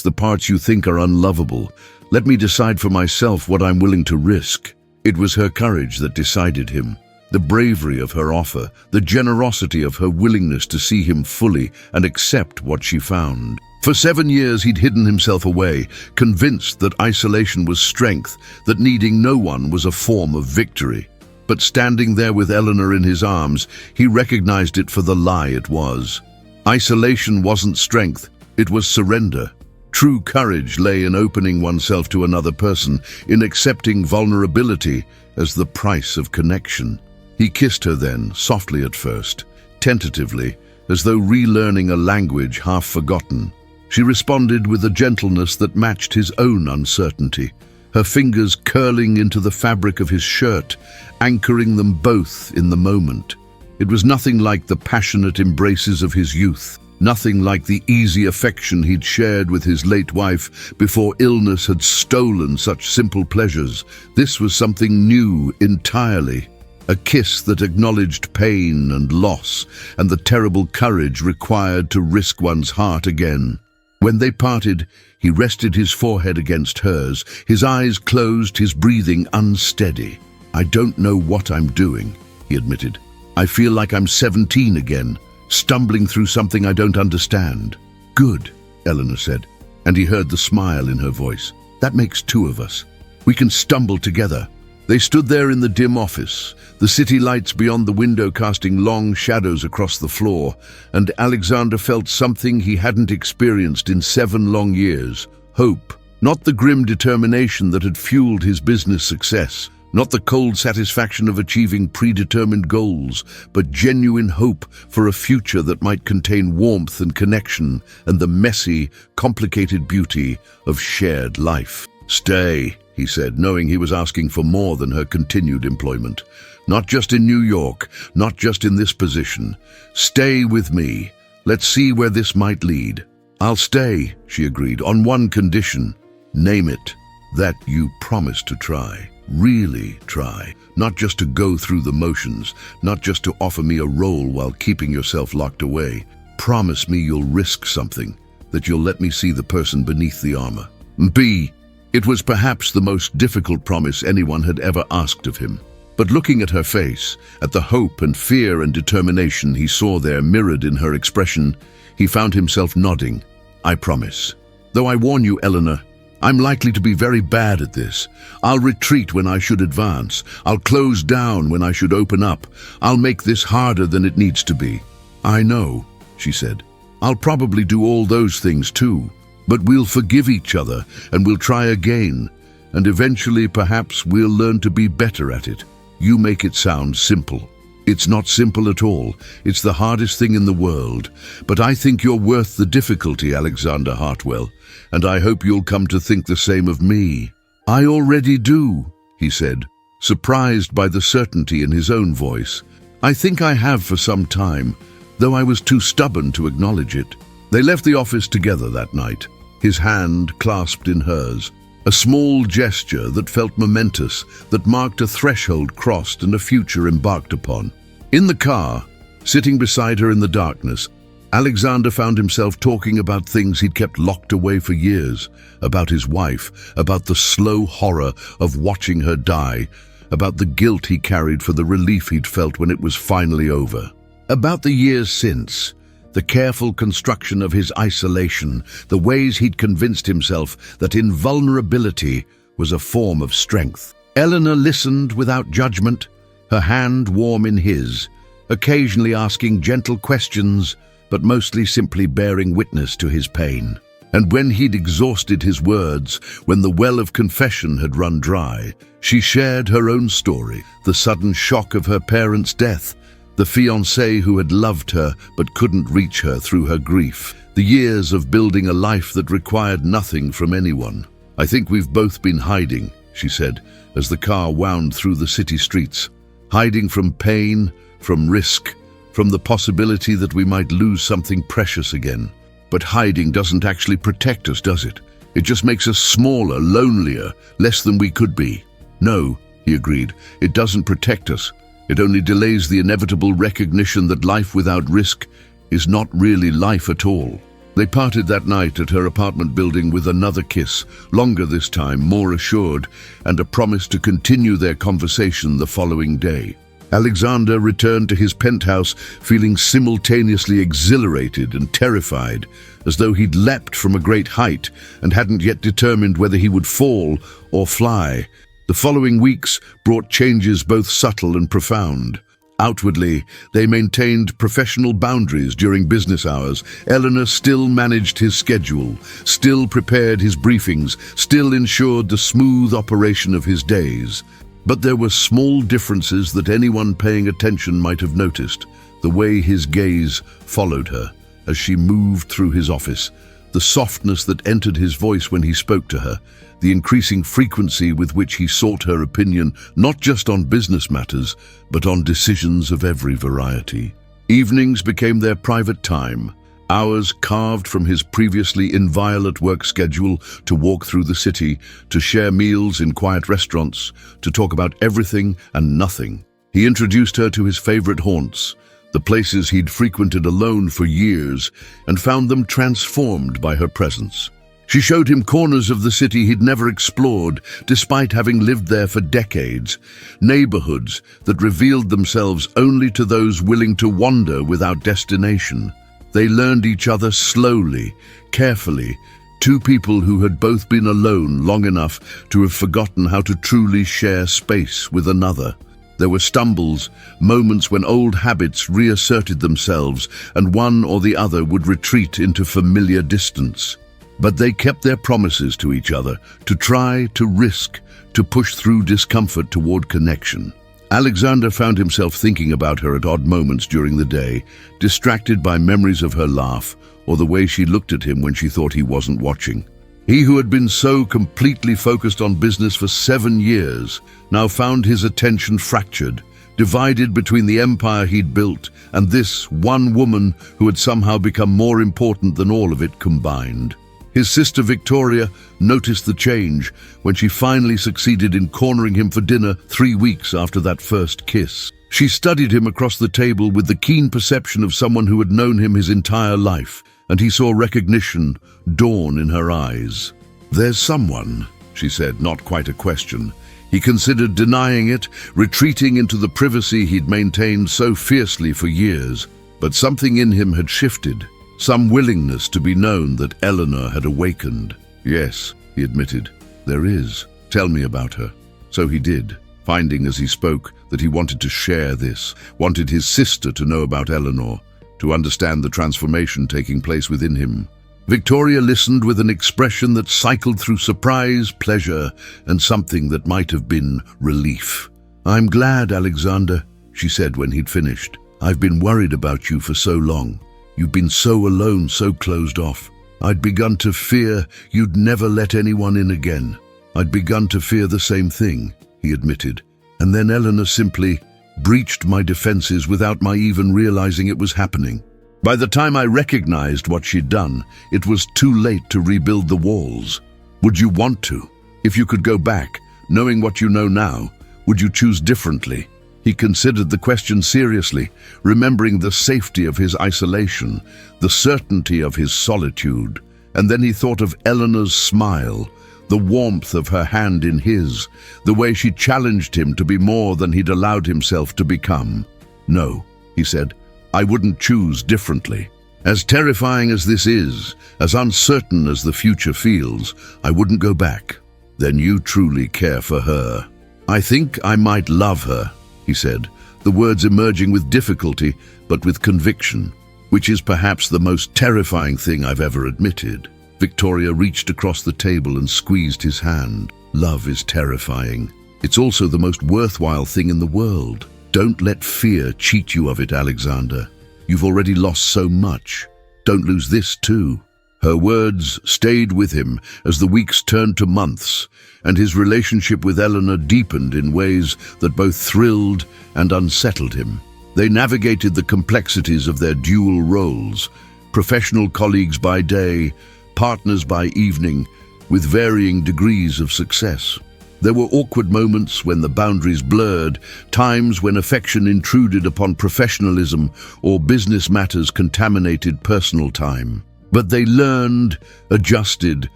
the parts you think are unlovable. Let me decide for myself what I'm willing to risk." It was her courage that decided him, the bravery of her offer, the generosity of her willingness to see him fully and accept what she found. For 7 years he'd hidden himself away, convinced that isolation was strength, that needing no one was a form of victory. But standing there with Eleanor in his arms, he recognized it for the lie it was. Isolation wasn't strength, it was surrender. True courage lay in opening oneself to another person, in accepting vulnerability as the price of connection. He kissed her then, softly at first, tentatively, as though relearning a language half forgotten. She responded with a gentleness that matched his own uncertainty, her fingers curling into the fabric of his shirt, anchoring them both in the moment. It was nothing like the passionate embraces of his youth, nothing like the easy affection he'd shared with his late wife before illness had stolen such simple pleasures. This was something new entirely. A kiss that acknowledged pain and loss and the terrible courage required to risk one's heart again. When they parted, he rested his forehead against hers, his eyes closed, his breathing unsteady. "I don't know what I'm doing," he admitted. "I feel like I'm 17 again, stumbling through something I don't understand." "Good," Eleanor said, and he heard the smile in her voice. "That makes two of us. We can stumble together." They stood there in the dim office, the city lights beyond the window casting long shadows across the floor, and Alexander felt something he hadn't experienced in 7 long years. Hope. Not the grim determination that had fueled his business success, not the cold satisfaction of achieving predetermined goals, but genuine hope for a future that might contain warmth and connection and the messy, complicated beauty of shared life. "Stay," he said, knowing he was asking for more than her continued employment. "Not just in New York, not just in this position. Stay with me. Let's see where this might lead." "I'll stay," she agreed, "on one condition." "Name it." "That you promise to try. Really try. Not just to go through the motions, not just to offer me a role while keeping yourself locked away. Promise me you'll risk something, that you'll let me see the person beneath the armor." B. It was perhaps the most difficult promise anyone had ever asked of him. But looking at her face, at the hope and fear and determination he saw there mirrored in her expression, he found himself nodding. "I promise. Though I warn you, Eleanor, I'm likely to be very bad at this. I'll retreat when I should advance. I'll close down when I should open up. I'll make this harder than it needs to be." "I know," she said. "I'll probably do all those things too. But we'll forgive each other, and we'll try again, and eventually perhaps we'll learn to be better at it. You make it sound simple. It's not simple at all. It's the hardest thing in the world. But I think you're worth the difficulty, Alexander Hartwell, and I hope you'll come to think the same of me." "I already do," he said, surprised by the certainty in his own voice. "I think I have for some time, though I was too stubborn to acknowledge it." They left the office together that night, his hand clasped in hers, a small gesture that felt momentous, that marked a threshold crossed and a future embarked upon. In the car, sitting beside her in the darkness, Alexander found himself talking about things he'd kept locked away for years, about his wife, about the slow horror of watching her die, about the guilt he carried for the relief he'd felt when it was finally over, about the years since, the careful construction of his isolation, the ways he'd convinced himself that invulnerability was a form of strength. Eleanor listened without judgment, her hand warm in his, occasionally asking gentle questions, but mostly simply bearing witness to his pain. And when he'd exhausted his words, when the well of confession had run dry, she shared her own story, the sudden shock of her parents' death, the fiancé who had loved her but couldn't reach her through her grief, the years of building a life that required nothing from anyone. "I think we've both been hiding," she said, as the car wound through the city streets. "Hiding from pain, from risk, from the possibility that we might lose something precious again. But hiding doesn't actually protect us, does it? It just makes us smaller, lonelier, less than we could be." "No," he agreed, "it doesn't protect us. It only delays the inevitable recognition that life without risk is not really life at all." They parted that night at her apartment building with another kiss, longer this time, more assured, and a promise to continue their conversation the following day. Alexander returned to his penthouse feeling simultaneously exhilarated and terrified, as though he'd leapt from a great height and hadn't yet determined whether he would fall or fly. The following weeks brought changes both subtle and profound. Outwardly, they maintained professional boundaries during business hours. Eleanor still managed his schedule, still prepared his briefings, still ensured the smooth operation of his days. But there were small differences that anyone paying attention might have noticed. The way his gaze followed her as she moved through his office, the softness that entered his voice when he spoke to her, the increasing frequency with which he sought her opinion not just on business matters, but on decisions of every variety. Evenings became their private time, hours carved from his previously inviolate work schedule to walk through the city, to share meals in quiet restaurants, to talk about everything and nothing. He introduced her to his favorite haunts, the places he'd frequented alone for years, and found them transformed by her presence. She showed him corners of the city he'd never explored, despite having lived there for decades, neighborhoods that revealed themselves only to those willing to wander without destination. They learned each other slowly, carefully, two people who had both been alone long enough to have forgotten how to truly share space with another. There were stumbles, moments when old habits reasserted themselves and one or the other would retreat into familiar distance. But they kept their promises to each other, to try, to risk, to push through discomfort toward connection. Alexander found himself thinking about her at odd moments during the day, distracted by memories of her laugh or the way she looked at him when she thought he wasn't watching. He who had been so completely focused on business for 7 years now found his attention fractured, divided between the empire he'd built and this one woman who had somehow become more important than all of it combined. His sister Victoria noticed the change when she finally succeeded in cornering him for dinner 3 weeks after that first kiss. She studied him across the table with the keen perception of someone who had known him his entire life, and he saw recognition dawn in her eyes. "There's someone," she said, not quite a question. He considered denying it, retreating into the privacy he'd maintained so fiercely for years. But something in him had shifted. Some willingness to be known that Eleanor had awakened. "Yes," he admitted, "there is. Tell me about her." So he did, finding as he spoke that he wanted to share this, wanted his sister to know about Eleanor, to understand the transformation taking place within him. Victoria listened with an expression that cycled through surprise, pleasure, and something that might have been relief. "I'm glad, Alexander," she said when he'd finished. "I've been worried about you for so long. You've been so alone, so closed off. I'd begun to fear you'd never let anyone in again. I'd begun to fear the same thing," he admitted. And then Eleanor simply breached my defenses without my even realizing it was happening. By the time I recognized what she'd done, it was too late to rebuild the walls. Would you want to? If you could go back, knowing what you know now, would you choose differently? He considered the question seriously, remembering the safety of his isolation, the certainty of his solitude. And then he thought of Eleanor's smile, the warmth of her hand in his, the way she challenged him to be more than he'd allowed himself to become. "No," he said, "I wouldn't choose differently. As terrifying as this is, as uncertain as the future feels, I wouldn't go back." "Then you truly care for her." "I think I might love her," he said, the words emerging with difficulty but with conviction, "which is perhaps the most terrifying thing I've ever admitted." Victoria reached across the table and squeezed his hand. "Love is terrifying. It's also the most worthwhile thing in the world. Don't let fear cheat you of it, Alexander. You've already lost so much. Don't lose this too." Her words stayed with him as the weeks turned to months, and his relationship with Eleanor deepened in ways that both thrilled and unsettled him. They navigated the complexities of their dual roles, professional colleagues by day, partners by evening, with varying degrees of success. There were awkward moments when the boundaries blurred, times when affection intruded upon professionalism or business matters contaminated personal time. But they learned, adjusted,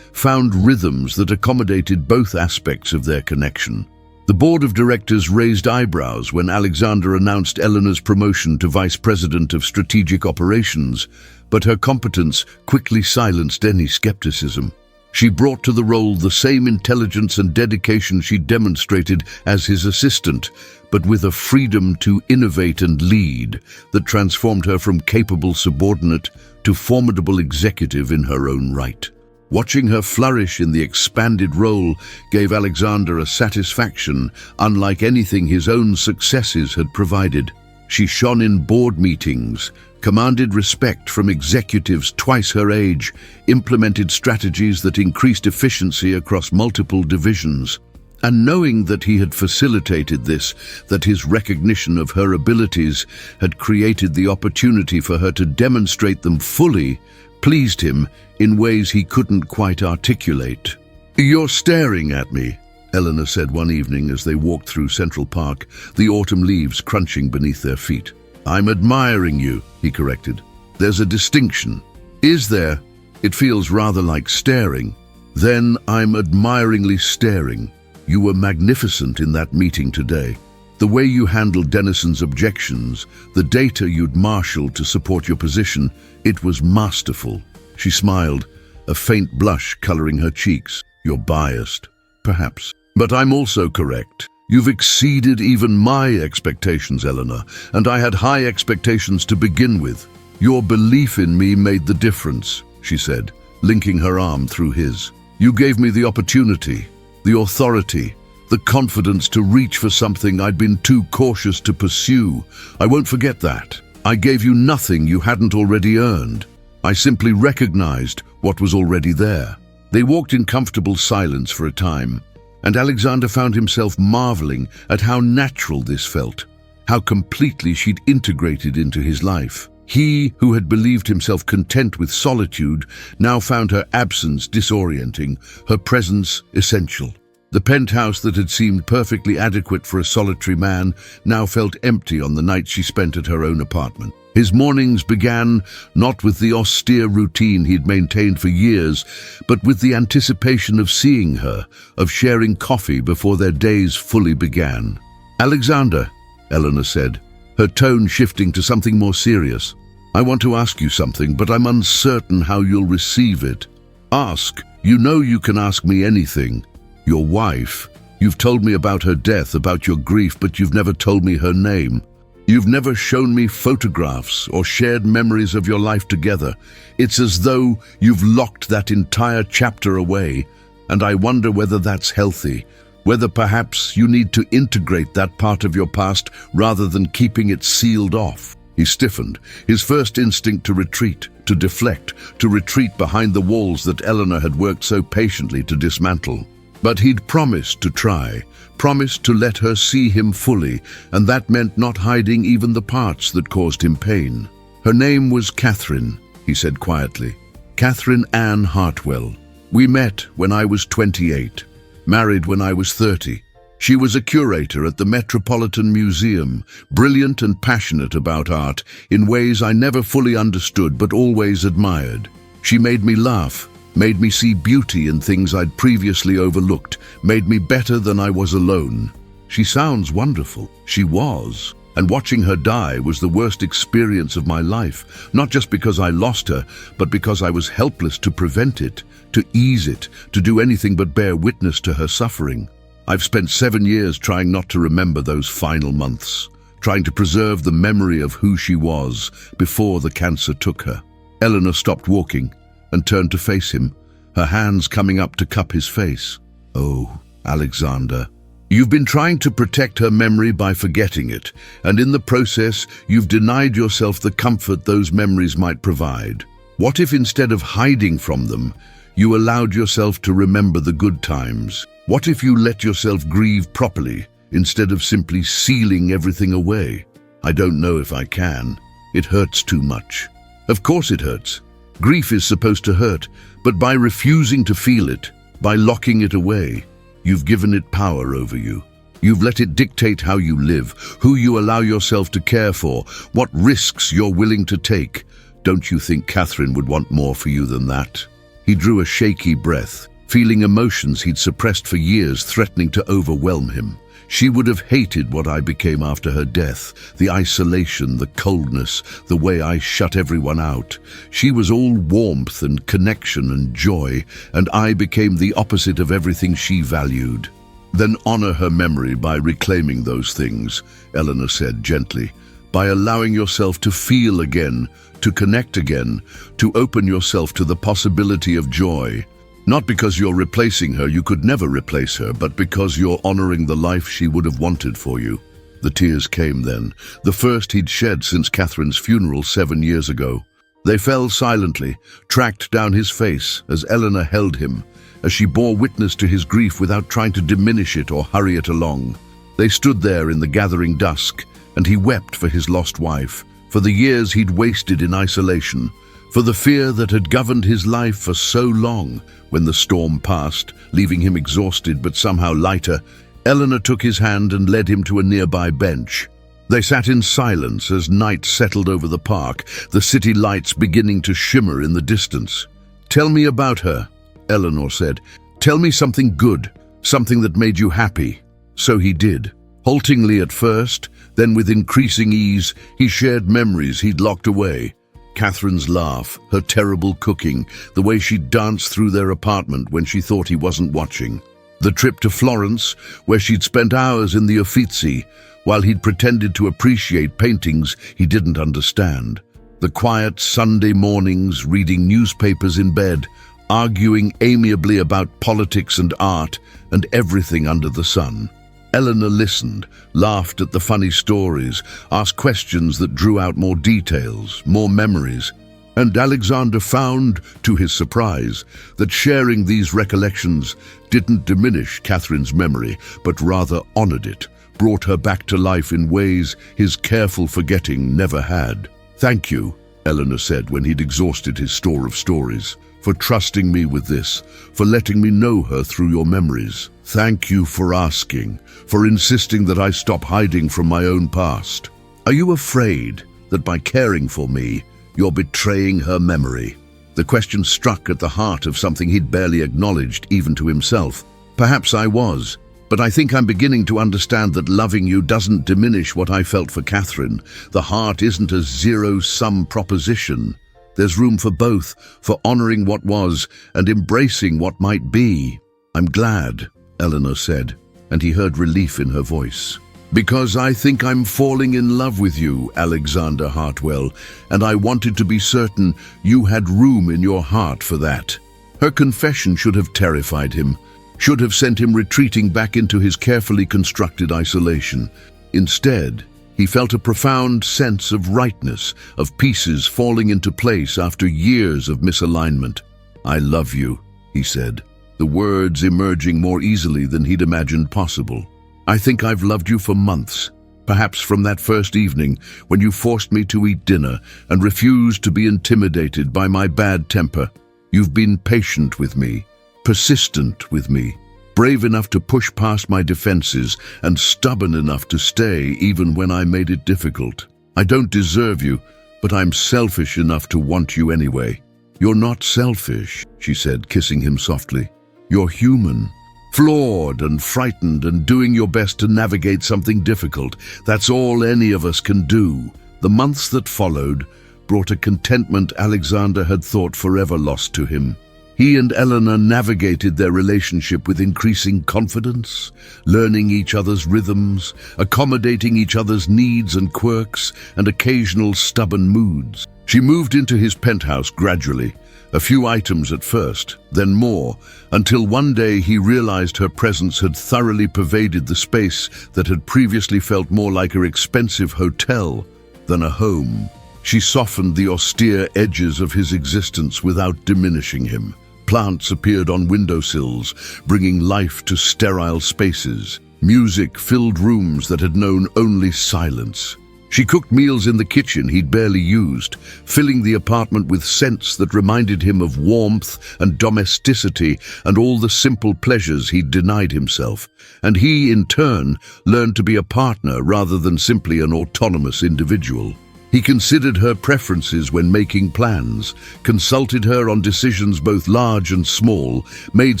found rhythms that accommodated both aspects of their connection. The board of directors raised eyebrows when Alexander announced Eleanor's promotion to vice president of strategic operations, but her competence quickly silenced any skepticism. She brought to the role the same intelligence and dedication she demonstrated as his assistant, but with a freedom to innovate and lead that transformed her from capable subordinate to formidable executive in her own right. Watching her flourish in the expanded role gave Alexander a satisfaction unlike anything his own successes had provided. She shone in board meetings, commanded respect from executives twice her age, implemented strategies that increased efficiency across multiple divisions. And knowing that he had facilitated this, that his recognition of her abilities had created the opportunity for her to demonstrate them fully, pleased him in ways he couldn't quite articulate. "You're staring at me," Eleanor said one evening as they walked through Central Park, the autumn leaves crunching beneath their feet. "I'm admiring you," he corrected. "There's a distinction." "Is there? It feels rather like staring." "Then I'm admiringly staring. You were magnificent in that meeting today. The way you handled Dennison's objections, the data you'd marshaled to support your position, it was masterful." She smiled, a faint blush coloring her cheeks. "You're biased, perhaps. But I'm also correct. You've exceeded even my expectations, Eleanor, and I had high expectations to begin with. Your belief in me made the difference," she said, linking her arm through his. "You gave me the opportunity, the authority, the confidence to reach for something I'd been too cautious to pursue. I won't forget that. I gave you nothing you hadn't already earned. I simply recognized what was already there." They walked in comfortable silence for a time, and Alexander found himself marveling at how natural this felt, how completely she'd integrated into his life. He, who had believed himself content with solitude, now found her absence disorienting, her presence essential. The penthouse that had seemed perfectly adequate for a solitary man now felt empty on the night she spent at her own apartment. His mornings began not with the austere routine he'd maintained for years, but with the anticipation of seeing her, of sharing coffee before their days fully began. "Alexander," Eleanor said, her tone shifting to something more serious, "I want to ask you something, but I'm uncertain how you'll receive it." "Ask. You know you can ask me anything. Your wife. You've told me about her death, about your grief, but you've never told me her name. You've never shown me photographs or shared memories of your life together. It's as though you've locked that entire chapter away, and I wonder whether that's healthy, whether perhaps you need to integrate that part of your past rather than keeping it sealed off." He stiffened, his first instinct to retreat, to deflect, to retreat behind the walls that Eleanor had worked so patiently to dismantle. But he'd promised to try, promised to let her see him fully, and that meant not hiding even the parts that caused him pain. "Her name was Catherine," he said quietly. "Catherine Ann Hartwell. We met when I was 28, married when I was 30. She was a curator at the Metropolitan Museum, brilliant and passionate about art in ways I never fully understood but always admired. She made me laugh, made me see beauty in things I'd previously overlooked, made me better than I was alone. She sounds wonderful. She was. And watching her die was the worst experience of my life, not just because I lost her, but because I was helpless to prevent it, to ease it, to do anything but bear witness to her suffering. I've spent 7 years trying not to remember those final months, trying to preserve the memory of who she was before the cancer took her." Eleanor stopped walking and turned to face him, her hands coming up to cup his face. "Oh, Alexander. You've been trying to protect her memory by forgetting it, and in the process, you've denied yourself the comfort those memories might provide. What if instead of hiding from them, you allowed yourself to remember the good times? What if you let yourself grieve properly, instead of simply sealing everything away?" "I don't know if I can. It hurts too much." "Of course it hurts. Grief is supposed to hurt, but by refusing to feel it, by locking it away, you've given it power over you. You've let it dictate how you live, who you allow yourself to care for, what risks you're willing to take. Don't you think Catherine would want more for you than that?" He drew a shaky breath, feeling emotions he'd suppressed for years threatening to overwhelm him. "She would have hated what I became after her death, the isolation, the coldness, the way I shut everyone out. She was all warmth and connection and joy, and I became the opposite of everything she valued." "Then honor her memory by reclaiming those things," Eleanor said gently, "by allowing yourself to feel again, to connect again, to open yourself to the possibility of joy. Not because you're replacing her, you could never replace her, but because you're honoring the life she would have wanted for you." The tears came then, the first he'd shed since Catherine's funeral 7 years ago. They fell silently, tracked down his face as Eleanor held him, as she bore witness to his grief without trying to diminish it or hurry it along. They stood there in the gathering dusk, and he wept for his lost wife, for the years he'd wasted in isolation, for the fear that had governed his life for so long. When the storm passed, leaving him exhausted but somehow lighter, Eleanor took his hand and led him to a nearby bench. They sat in silence as night settled over the park, the city lights beginning to shimmer in the distance. "Tell me about her," Eleanor said. "Tell me something good, something that made you happy." So he did. Haltingly at first, then with increasing ease, he shared memories he'd locked away. Catherine's laugh, her terrible cooking, the way she danced through their apartment when she thought he wasn't watching. The trip to Florence, where she'd spent hours in the Uffizi, while he'd pretended to appreciate paintings he didn't understand. The quiet Sunday mornings, reading newspapers in bed, arguing amiably about politics and art and everything under the sun. Eleanor listened, laughed at the funny stories, asked questions that drew out more details, more memories. And Alexander found, to his surprise, that sharing these recollections didn't diminish Catherine's memory, but rather honored it, brought her back to life in ways his careful forgetting never had. "Thank you," Eleanor said when he'd exhausted his store of stories, "for trusting me with this, for letting me know her through your memories. Thank you for asking, for insisting that I stop hiding from my own past. Are you afraid that by caring for me, you're betraying her memory?" The question struck at the heart of something he'd barely acknowledged, even to himself. "Perhaps I was, but I think I'm beginning to understand that loving you doesn't diminish what I felt for Catherine. The heart isn't a zero-sum proposition. There's room for both, for honoring what was and embracing what might be." "I'm glad," Eleanor said, and he heard relief in her voice. "Because I think I'm falling in love with you, Alexander Hartwell, and I wanted to be certain you had room in your heart for that." Her confession should have terrified him, should have sent him retreating back into his carefully constructed isolation. Instead, he felt a profound sense of rightness, of pieces falling into place after years of misalignment. "I love you," he said, the words emerging more easily than he'd imagined possible. "I think I've loved you for months, perhaps from that first evening when you forced me to eat dinner and refused to be intimidated by my bad temper. You've been patient with me, persistent with me, brave enough to push past my defenses and stubborn enough to stay even when I made it difficult. I don't deserve you, but I'm selfish enough to want you anyway." "You're not selfish," she said, kissing him softly. "You're human. Flawed and frightened and doing your best to navigate something difficult. That's all any of us can do." The months that followed brought a contentment Alexander had thought forever lost to him. He and Eleanor navigated their relationship with increasing confidence, learning each other's rhythms, accommodating each other's needs and quirks, and occasional stubborn moods. She moved into his penthouse gradually, a few items at first, then more, until one day he realized her presence had thoroughly pervaded the space that had previously felt more like an expensive hotel than a home. She softened the austere edges of his existence without diminishing him. Plants appeared on windowsills, bringing life to sterile spaces. Music filled rooms that had known only silence. She cooked meals in the kitchen he'd barely used, filling the apartment with scents that reminded him of warmth and domesticity and all the simple pleasures he'd denied himself. And he, in turn, learned to be a partner rather than simply an autonomous individual. He considered her preferences when making plans, consulted her on decisions both large and small, made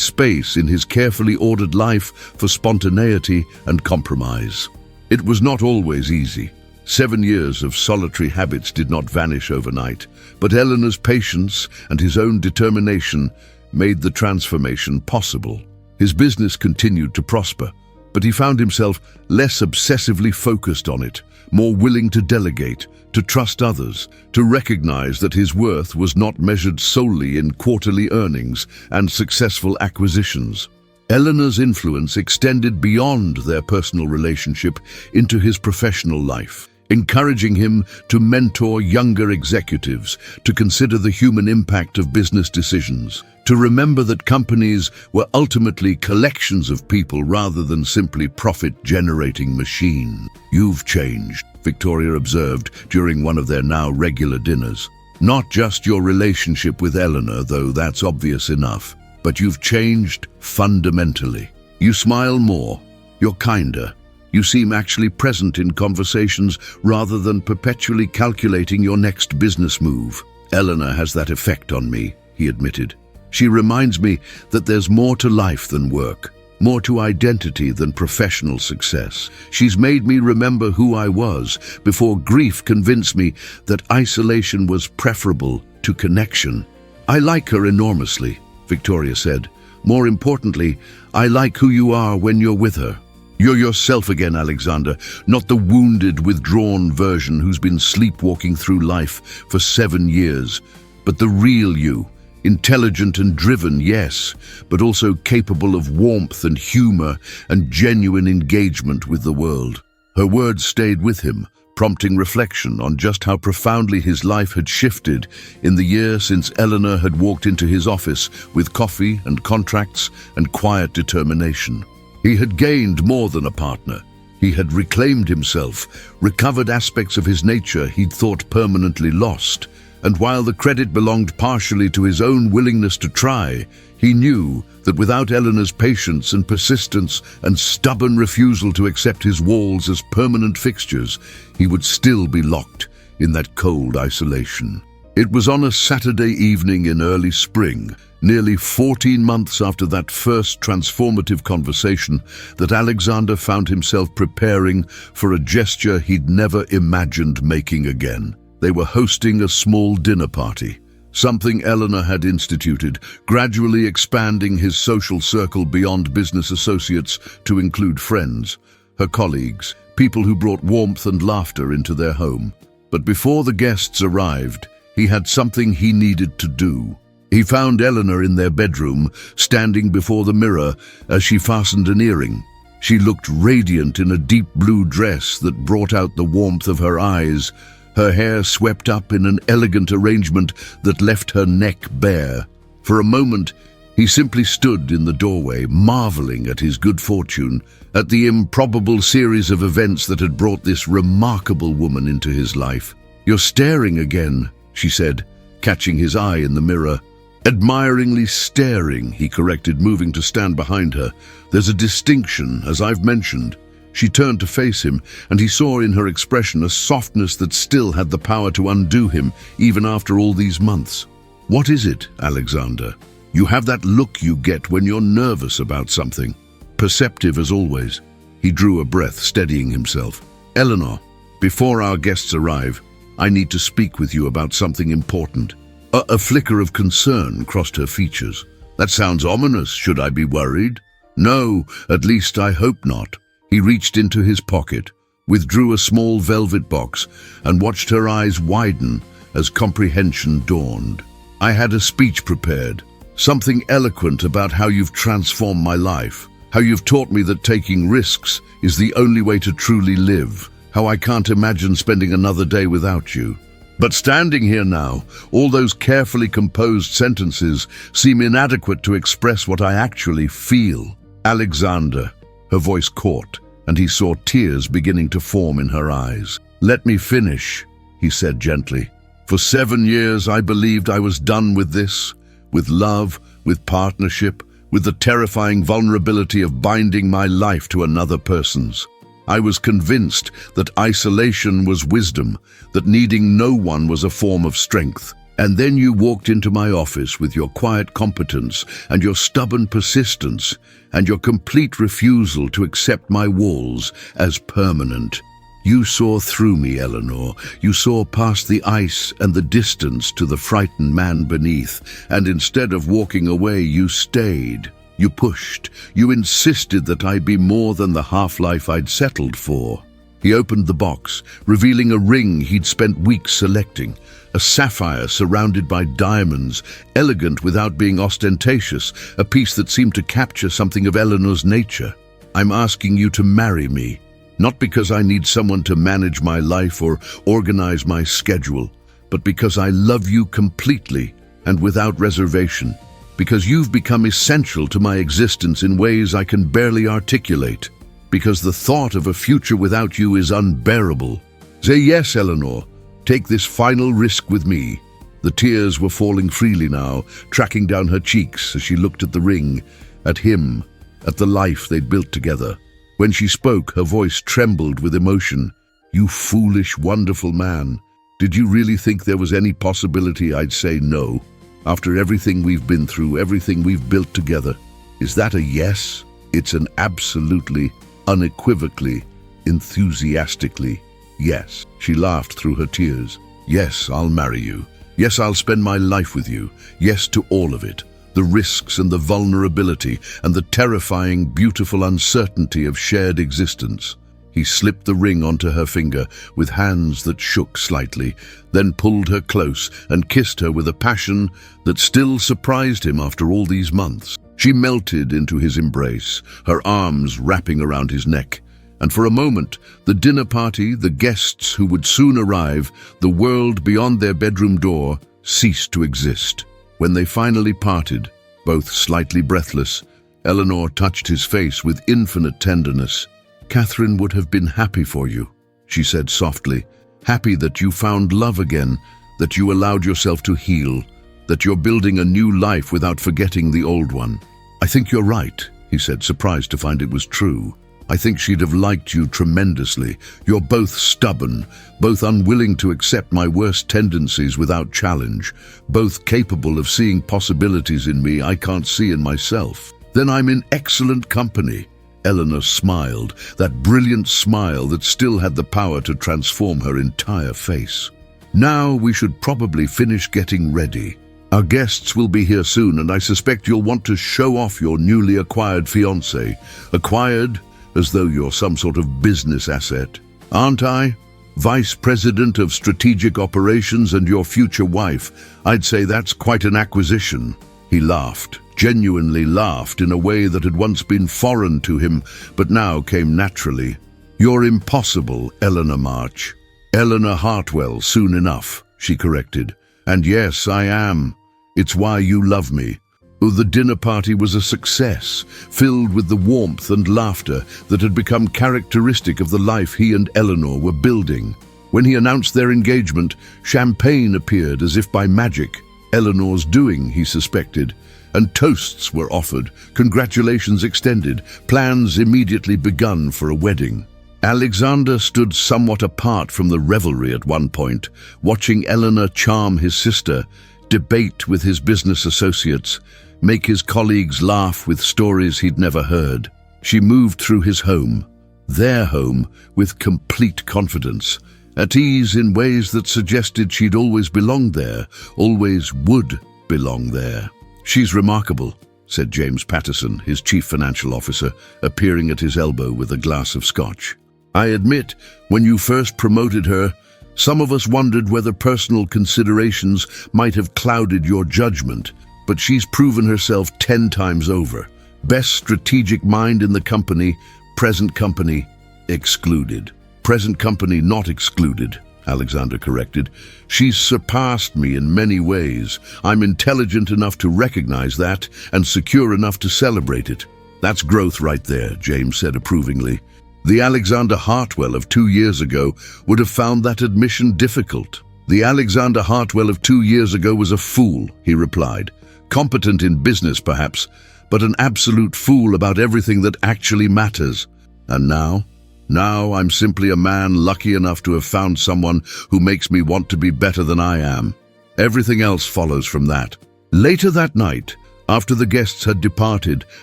space in his carefully ordered life for spontaneity and compromise. It was not always easy. 7 years of solitary habits did not vanish overnight, but Eleanor's patience and his own determination made the transformation possible. His business continued to prosper, but he found himself less obsessively focused on it, more willing to delegate, to trust others, to recognize that his worth was not measured solely in quarterly earnings and successful acquisitions. Eleanor's influence extended beyond their personal relationship into his professional life, encouraging him to mentor younger executives, to consider the human impact of business decisions, to remember that companies were ultimately collections of people rather than simply profit-generating machines. "You've changed," Victoria observed during one of their now regular dinners. "Not just your relationship with Eleanor, though that's obvious enough, but you've changed fundamentally. You smile more, you're kinder, you seem actually present in conversations rather than perpetually calculating your next business move." "Eleanor has that effect on me," he admitted. "She reminds me that there's more to life than work, more to identity than professional success. She's made me remember who I was before grief convinced me that isolation was preferable to connection." "I like her enormously," Victoria said. "More importantly, I like who you are when you're with her. You're yourself again, Alexander, not the wounded, withdrawn version who's been sleepwalking through life for 7 years, but the real you, intelligent and driven, yes, but also capable of warmth and humor and genuine engagement with the world." Her words stayed with him, prompting reflection on just how profoundly his life had shifted in the year since Eleanor had walked into his office with coffee and contracts and quiet determination. He had gained more than a partner. He had reclaimed himself, recovered aspects of his nature he'd thought permanently lost, and while the credit belonged partially to his own willingness to try, he knew that without Eleanor's patience and persistence and stubborn refusal to accept his walls as permanent fixtures, he would still be locked in that cold isolation. It was on a Saturday evening in early spring, nearly 14 months after that first transformative conversation, that Alexander found himself preparing for a gesture he'd never imagined making again. They were hosting a small dinner party, something Eleanor had instituted, gradually expanding his social circle beyond business associates to include friends, her colleagues, people who brought warmth and laughter into their home. But before the guests arrived, he had something he needed to do. He found Eleanor in their bedroom, standing before the mirror as she fastened an earring. She looked radiant in a deep blue dress that brought out the warmth of her eyes, her hair swept up in an elegant arrangement that left her neck bare. For a moment, he simply stood in the doorway, marveling at his good fortune, at the improbable series of events that had brought this remarkable woman into his life. "You're staring again," she said, catching his eye in the mirror. "Admiringly staring," he corrected, moving to stand behind her. "There's a distinction, as I've mentioned." She turned to face him, and he saw in her expression a softness that still had the power to undo him, even after all these months. "What is it, Alexander? You have that look you get when you're nervous about something. Perceptive as always." He drew a breath, steadying himself. "Eleanor, before our guests arrive, I need to speak with you about something important." A flicker of concern crossed her features. "That sounds ominous. Should I be worried?" "No, at least I hope not." He reached into his pocket, withdrew a small velvet box, and watched her eyes widen as comprehension dawned. "I had a speech prepared, something eloquent about how you've transformed my life, how you've taught me that taking risks is the only way to truly live, how I can't imagine spending another day without you. But standing here now, all those carefully composed sentences seem inadequate to express what I actually feel." "Alexander," her voice caught, and he saw tears beginning to form in her eyes. "Let me finish," he said gently. "For 7 years I believed I was done with this, with love, with partnership, with the terrifying vulnerability of binding my life to another person's. I was convinced that isolation was wisdom, that needing no one was a form of strength. And then you walked into my office with your quiet competence and your stubborn persistence and your complete refusal to accept my walls as permanent. You saw through me, Eleanor. You saw past the ice and the distance to the frightened man beneath, and instead of walking away, you stayed. You pushed. You insisted that I be more than the half-life I'd settled for. He opened the box, revealing a ring he'd spent weeks selecting, a sapphire surrounded by diamonds, elegant without being ostentatious, a piece that seemed to capture something of Eleanor's nature. "I'm asking you to marry me, not because I need someone to manage my life or organize my schedule, but because I love you completely and without reservation, because you've become essential to my existence in ways I can barely articulate. Because the thought of a future without you is unbearable. Say yes, Eleanor. Take this final risk with me." The tears were falling freely now, tracking down her cheeks as she looked at the ring, at him, at the life they'd built together. When she spoke, her voice trembled with emotion. "You foolish, wonderful man. Did you really think there was any possibility I'd say no? After everything we've been through, everything we've built together. Is that a yes?" "It's an absolutely, unequivocally, enthusiastically yes." She laughed through her tears. "Yes, I'll marry you. Yes, I'll spend my life with you. Yes to all of it. The risks and the vulnerability and the terrifying, beautiful uncertainty of shared existence." He slipped the ring onto her finger with hands that shook slightly, then pulled her close and kissed her with a passion that still surprised him after all these months. She melted into his embrace, her arms wrapping around his neck. And for a moment, the dinner party, the guests who would soon arrive, the world beyond their bedroom door, ceased to exist. When they finally parted, both slightly breathless, Eleanor touched his face with infinite tenderness. "Catherine would have been happy for you," she said softly. "Happy that you found love again, that you allowed yourself to heal, that you're building a new life without forgetting the old one." "I think you're right," he said, surprised to find it was true. "I think she'd have liked you tremendously. You're both stubborn, both unwilling to accept my worst tendencies without challenge, both capable of seeing possibilities in me I can't see in myself. Then I'm in excellent company." Eleanor smiled, that brilliant smile that still had the power to transform her entire face. "Now we should probably finish getting ready. Our guests will be here soon, and I suspect you'll want to show off your newly acquired fiancé. Acquired, as though you're some sort of business asset. Aren't I? Vice President of Strategic Operations and your future wife. I'd say that's quite an acquisition." He laughed, genuinely laughed in a way that had once been foreign to him, but now came naturally. "You're impossible, Eleanor March." "Eleanor Hartwell, soon enough," she corrected. "And yes, I am. It's why you love me." The dinner party was a success, filled with the warmth and laughter that had become characteristic of the life he and Eleanor were building. When he announced their engagement, champagne appeared as if by magic. Eleanor's doing, he suspected, and toasts were offered, congratulations extended, plans immediately begun for a wedding. Alexander stood somewhat apart from the revelry at one point, watching Eleanor charm his sister, debate with his business associates, make his colleagues laugh with stories he'd never heard. She moved through his home, their home, with complete confidence, at ease in ways that suggested she'd always belonged there, always would belong there. "She's remarkable," said James Patterson, his chief financial officer, appearing at his elbow with a glass of scotch. "I admit, when you first promoted her, some of us wondered whether personal considerations might have clouded your judgment, but she's proven herself 10 times over. Best strategic mind in the company, present company excluded." "Present company not excluded," Alexander corrected. "She's surpassed me in many ways. I'm intelligent enough to recognize that and secure enough to celebrate it." "That's growth right there," James said approvingly. "The Alexander Hartwell of 2 years ago would have found that admission difficult." "The Alexander Hartwell of 2 years ago was a fool," he replied. "Competent in business, perhaps, but an absolute fool about everything that actually matters. And now? Now I'm simply a man lucky enough to have found someone who makes me want to be better than I am. Everything else follows from that." Later that night, after the guests had departed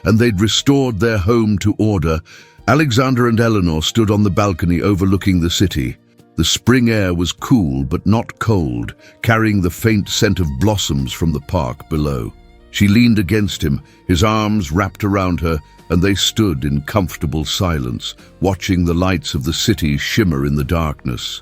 and they'd restored their home to order, Alexander and Eleanor stood on the balcony overlooking the city. The spring air was cool but not cold, carrying the faint scent of blossoms from the park below. She leaned against him, his arms wrapped around her, and they stood in comfortable silence, watching the lights of the city shimmer in the darkness.